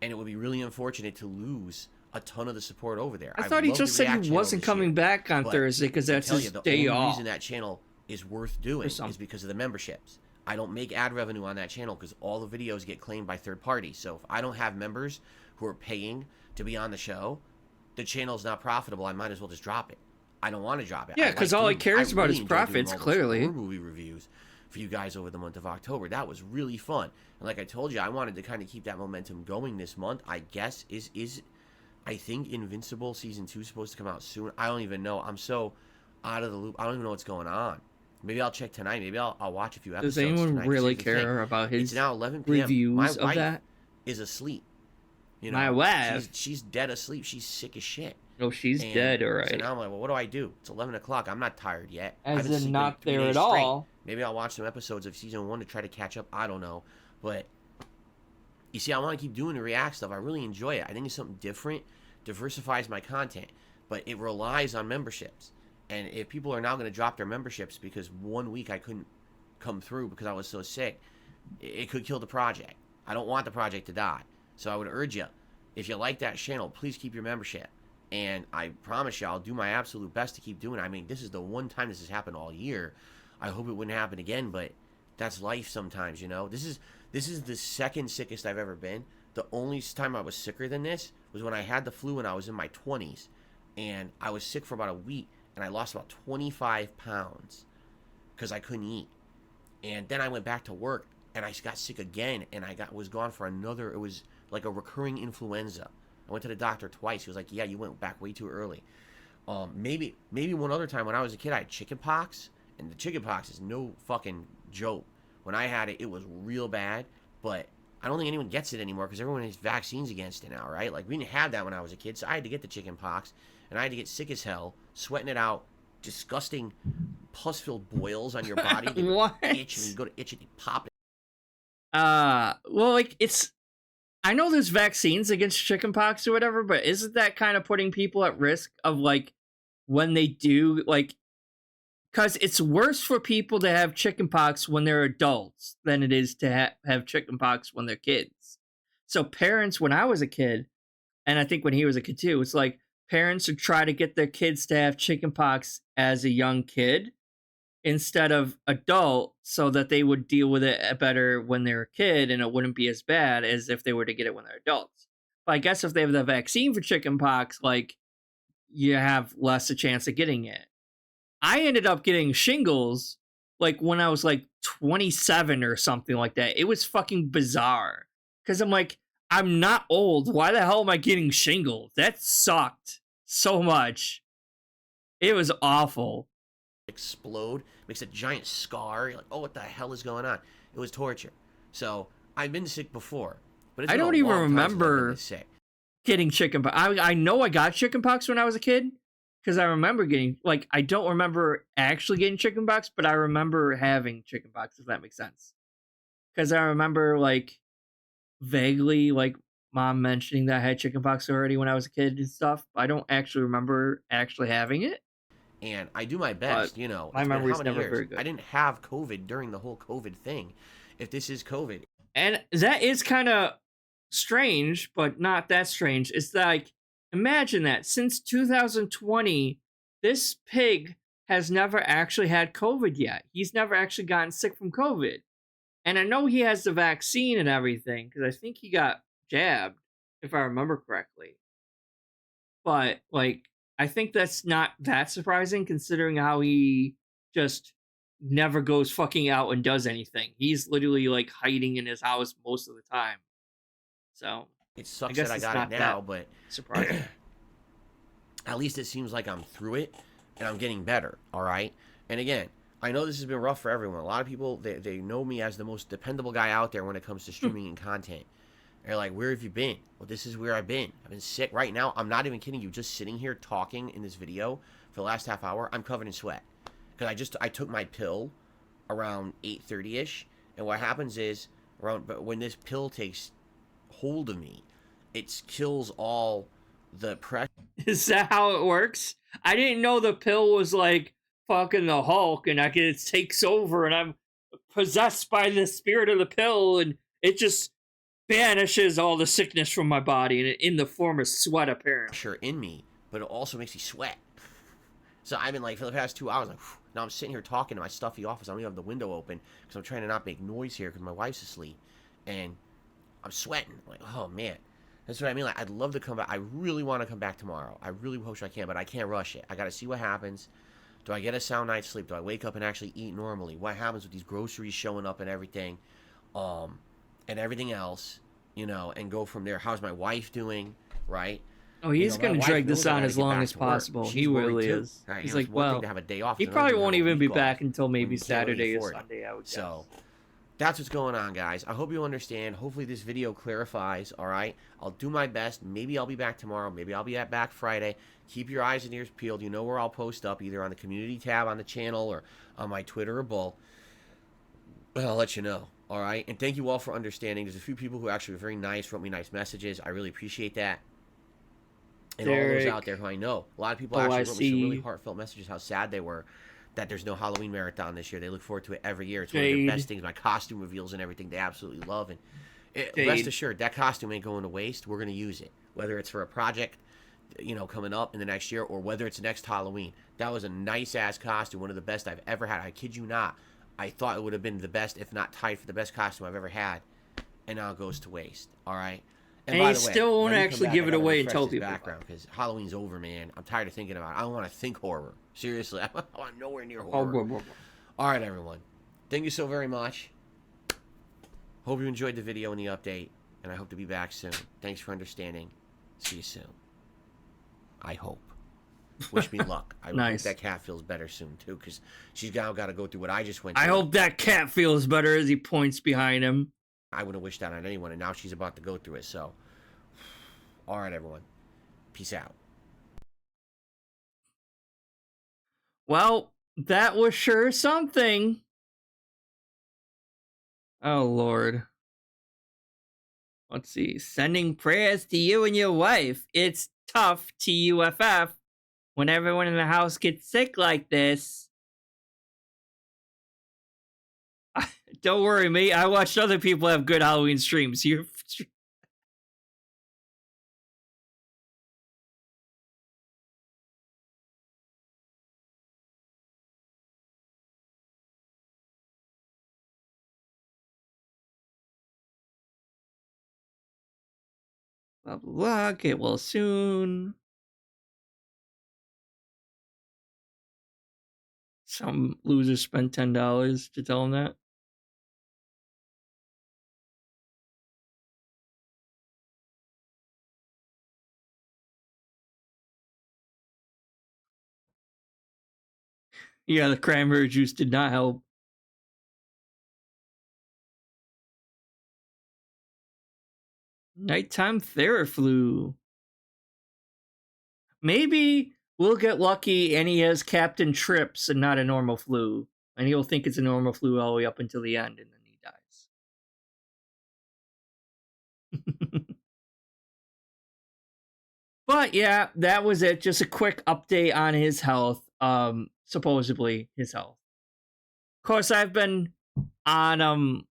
And it would be really unfortunate to lose a ton of the support over there. I thought he just said he wasn't coming back on Thursday because that's his day off. The only reason that channel is worth doing is because of the memberships. I don't make ad revenue on that channel because all the videos get claimed by third parties. So if I don't have members who are paying to be on the show, the channel's not profitable. I might as well just drop it. I don't want to drop it. Yeah, because all he cares about is profits, clearly. Movie reviews for you guys over the month of October. That was really fun. And like I told you, I wanted to kind of keep that momentum going this month. I guess I think Invincible Season 2 is supposed to come out soon. I don't even know. I'm so out of the loop. I don't even know what's going on. Maybe I'll check tonight. Maybe I'll watch a few episodes. Does anyone tonight. really care about his It's now 11 p.m. reviews My of wife that? is asleep. You know, My wife? She's dead asleep. She's sick as shit. Oh, she's dead, all right. So now I'm like, well, what do I do? It's 11 o'clock. I'm not tired yet. As in not there at all. Maybe I'll watch some episodes of Season 1 to try to catch up. I don't know. But, you see, I want to keep doing the React stuff. I really enjoy it. I think it's something different. Diversifies my content. But it relies on memberships. And if people are now going to drop their memberships because 1 week I couldn't come through because I was so sick, it could kill the project. I don't want the project to die. So I would urge you, if you like that channel, please keep your membership. And I promise you, I'll do my absolute best to keep doing it. I mean, this is the one time this has happened all year. I hope it wouldn't happen again, but that's life sometimes, you know. This is the second sickest I've ever been. The only time I was sicker than this was when I had the flu when I was in my 20s. And I was sick for about a week, and I lost about 25 pounds because I couldn't eat. And then I went back to work, and I got sick again, and was gone for another, it was like a recurring influenza. I went to the doctor twice. He was like, yeah, you went back way too early. Maybe one other time when I was a kid, I had chicken pox. And the chicken pox is no fucking joke. When I had it, it was real bad. But I don't think anyone gets it anymore because everyone has vaccines against it now, right? Like, we didn't have that when I was a kid. So I had to get the chicken pox. And I had to get sick as hell, sweating it out. Disgusting pus-filled boils on your body. What? Itch, and you go to itch it, you pop it. Well, like, I know there's vaccines against chickenpox or whatever, but isn't that kind of putting people at risk of, like, when they do, like, because it's worse for people to have chickenpox when they're adults than it is to have chickenpox when they're kids. So parents, when I was a kid, and I think when he was a kid too, it's like parents would try to get their kids to have chickenpox as a young kid instead of adult, so that they would deal with it better when they were a kid and it wouldn't be as bad as if they were to get it when they're adults. But I guess if they have the vaccine for chickenpox, like, you have less a chance of getting it. I ended up getting shingles like when I was like 27 or something like that. It was fucking bizarre because I'm like, I'm not old. Why the hell am I getting shingles? That sucked so much. It was awful. Explode, makes a giant scar. You're like, oh, what the hell is going on? It was torture. So I've been sick before, but it's I been don't a even long time since I've remember been sick. getting chickenpox. I know I got chickenpox when I was a kid because I remember getting, like, I don't remember actually getting chickenpox, but I remember having chickenpox, if that makes sense. Because I remember, like, vaguely, like, mom mentioning that I had chickenpox already when I was a kid and stuff. I don't actually remember actually having it. And I do my best, But you know. my It's been memory's how many never years? very good. I didn't have COVID during the whole COVID thing. If this is COVID, And that is kind of strange, but not that strange. It's like, imagine that since 2020, this pig has never actually had COVID yet. He's never actually gotten sick from COVID. And I know he has the vaccine and everything because I think he got jabbed, if I remember correctly. But, like, I think that's not that surprising considering how he just never goes fucking out and does anything. He's literally, like, hiding in his house most of the time. So, it sucks guess that I it's got not it now, that but surprising. at least it seems like I'm through it and I'm getting better, all right? And again, I know this has been rough for everyone. A lot of people, they know me as the most dependable guy out there when it comes to streaming and content. They're like, where have you been? Well, this is where I've been. I've been sick. Right now, I'm not even kidding you. Just sitting here talking in this video for the last half hour, I'm covered in sweat. Because I took my pill around 8:30ish. And what happens is, but when this pill takes hold of me, it kills all the pressure. Is that how it works? I didn't know the pill was like fucking the Hulk and it takes over and I'm possessed by the spirit of the pill and it just banishes all the sickness from my body and in the form of sweat, apparently. In me, but it also makes me sweat. So I've been like, for the past 2 hours, like, now I'm sitting here talking in my stuffy office. I don't even have the window open because I'm trying to not make noise here because my wife's asleep. And I'm sweating. I'm like, oh, man. That's what I mean. Like, I'd love to come back. I really want to come back tomorrow. I really wish I can, but I can't rush it. I got to see what happens. Do I get a sound night's sleep? Do I wake up and actually eat normally? What happens with these groceries showing up and everything? And everything else, you know, and go from there. How's my wife doing, right? Oh, he's going to drag this on as long as possible. He really is. Right, he's like, like, well, to have a day off, he probably won't even be back until maybe Saturday or Sunday. Sunday, I would guess. So, that's what's going on, guys. I hope you understand. Hopefully this video clarifies, all right? I'll do my best. Maybe I'll be back tomorrow. Maybe I'll be back Friday. Keep your eyes and ears peeled. You know where I'll post up, either on the community tab on the channel or on my Twitter or Bull. But I'll let you know, all right? And thank you all for understanding. There's a few people who actually were very nice, wrote me nice messages. I really appreciate that. And all those out there who I know. A lot of people actually wrote me some really heartfelt messages how sad they were that there's no Halloween marathon this year. They look forward to it every year. It's one of their best things. My costume reveals and everything they absolutely love. And rest assured, that costume ain't going to waste. We're going to use it. Whether it's for a project, you know, coming up in the next year, or whether it's next Halloween. That was a nice-ass costume. One of the best I've ever had. I kid you not. I thought it would have been the best, if not tied for the best costume I've ever had. And now it goes to waste. All right? And by the way, still won't actually give it away and tell people. Because Halloween's over, man. I'm tired of thinking about it. I don't want to think horror. Seriously, I want nowhere near horror. All right, everyone. Thank you so very much. Hope you enjoyed the video and the update, and I hope to be back soon. Thanks for understanding. See you soon. I hope. Wish me luck. I hope that cat feels better soon, too, because she's now got to go through what I just went through. I hope that cat feels better as he points behind him. I wouldn't wish that on anyone, and now she's about to go through it, so. All right, everyone. Peace out. Well, that was sure something. Oh, Lord. Let's see. Sending prayers to you and your wife. It's tough, TUFF, when everyone in the house gets sick like this. Don't worry, mate. I watched other people have good Halloween streams. You're Blah, blah, blah. Get well soon. Some loser spent $10 to tell him that. Yeah, the cranberry juice did not help. Nighttime Theraflu. Maybe we'll get lucky and he has Captain Trips and not a normal flu. And he'll think it's a normal flu all the way up until the end, and then he dies. But yeah, that was it. Just a quick update on his health. Supposedly his health. Of course, I've been on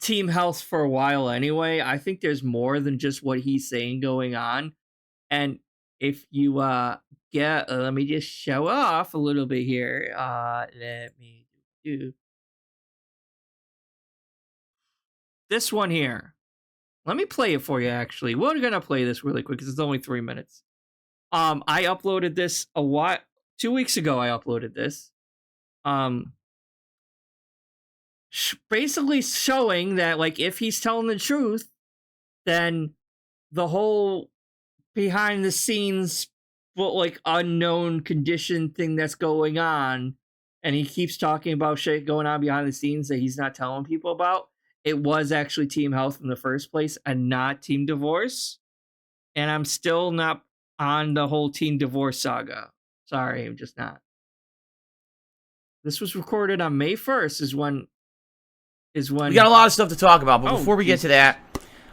Team Health for a while anyway. I think there's more than just what he's saying going on. And if you let me just show off a little bit here. Let me do this one here. Let me play it for you, actually. We're gonna play this really quick because it's only 3 minutes. I uploaded this 2 weeks ago. I uploaded this. Basically showing that, like, if he's telling the truth, then the whole behind the scenes, but like unknown condition thing that's going on, and he keeps talking about shit going on behind the scenes that he's not telling people about. It was actually Team Health in the first place and not Team Divorce. And I'm still not on the whole Team Divorce saga. Sorry, I'm just not. This was recorded on May 1st is when we got a lot of stuff to talk about, but before we get Jesus. to that,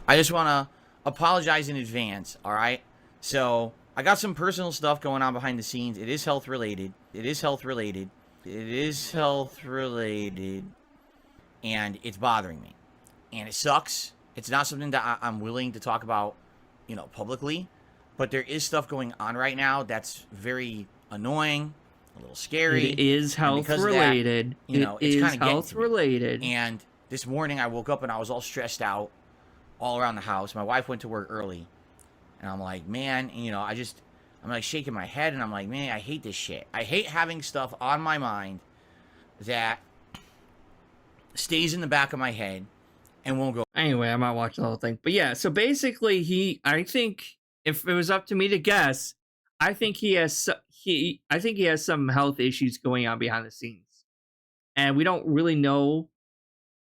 I just want to apologize in advance, all right? So, I got some personal stuff going on behind the scenes. It is health related. It is health related. It is health related. And it's bothering me. And it sucks. It's not something that I'm willing to talk about, publicly. But there is stuff going on right now that's very annoying, a little scary. It is health related. It's kind of health related. And this morning I woke up and I was all stressed out all around the house. My wife went to work early. And I'm like, man, I'm like shaking my head and I'm like, man, I hate this shit. I hate having stuff on my mind that stays in the back of my head and won't go. Anyway, I might watch the whole thing. But yeah, so basically I think if it was up to me to guess, I think he has some health issues going on behind the scenes. And we don't really know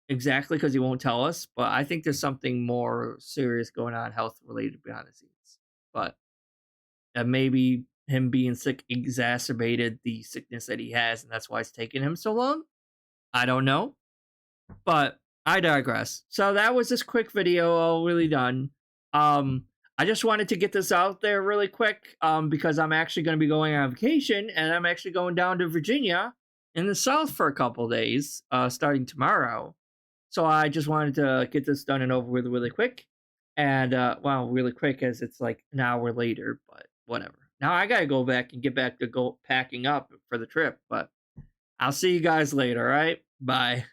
exactly because he won't tell us, but I think there's something more serious going on health related behind the scenes. But maybe him being sick exacerbated the sickness that he has, and that's why it's taken him so long. I don't know. But I digress. So that was this quick video, all really done. I just wanted to get this out there really quick because I'm actually going to be going on vacation, and I'm actually going down to Virginia in the South for a couple days, starting tomorrow. So I just wanted to get this done and over with really quick. And, really quick as it's like an hour later, but whatever. Now I got to go back and get back to packing up for the trip, but I'll see you guys later, all right? Bye.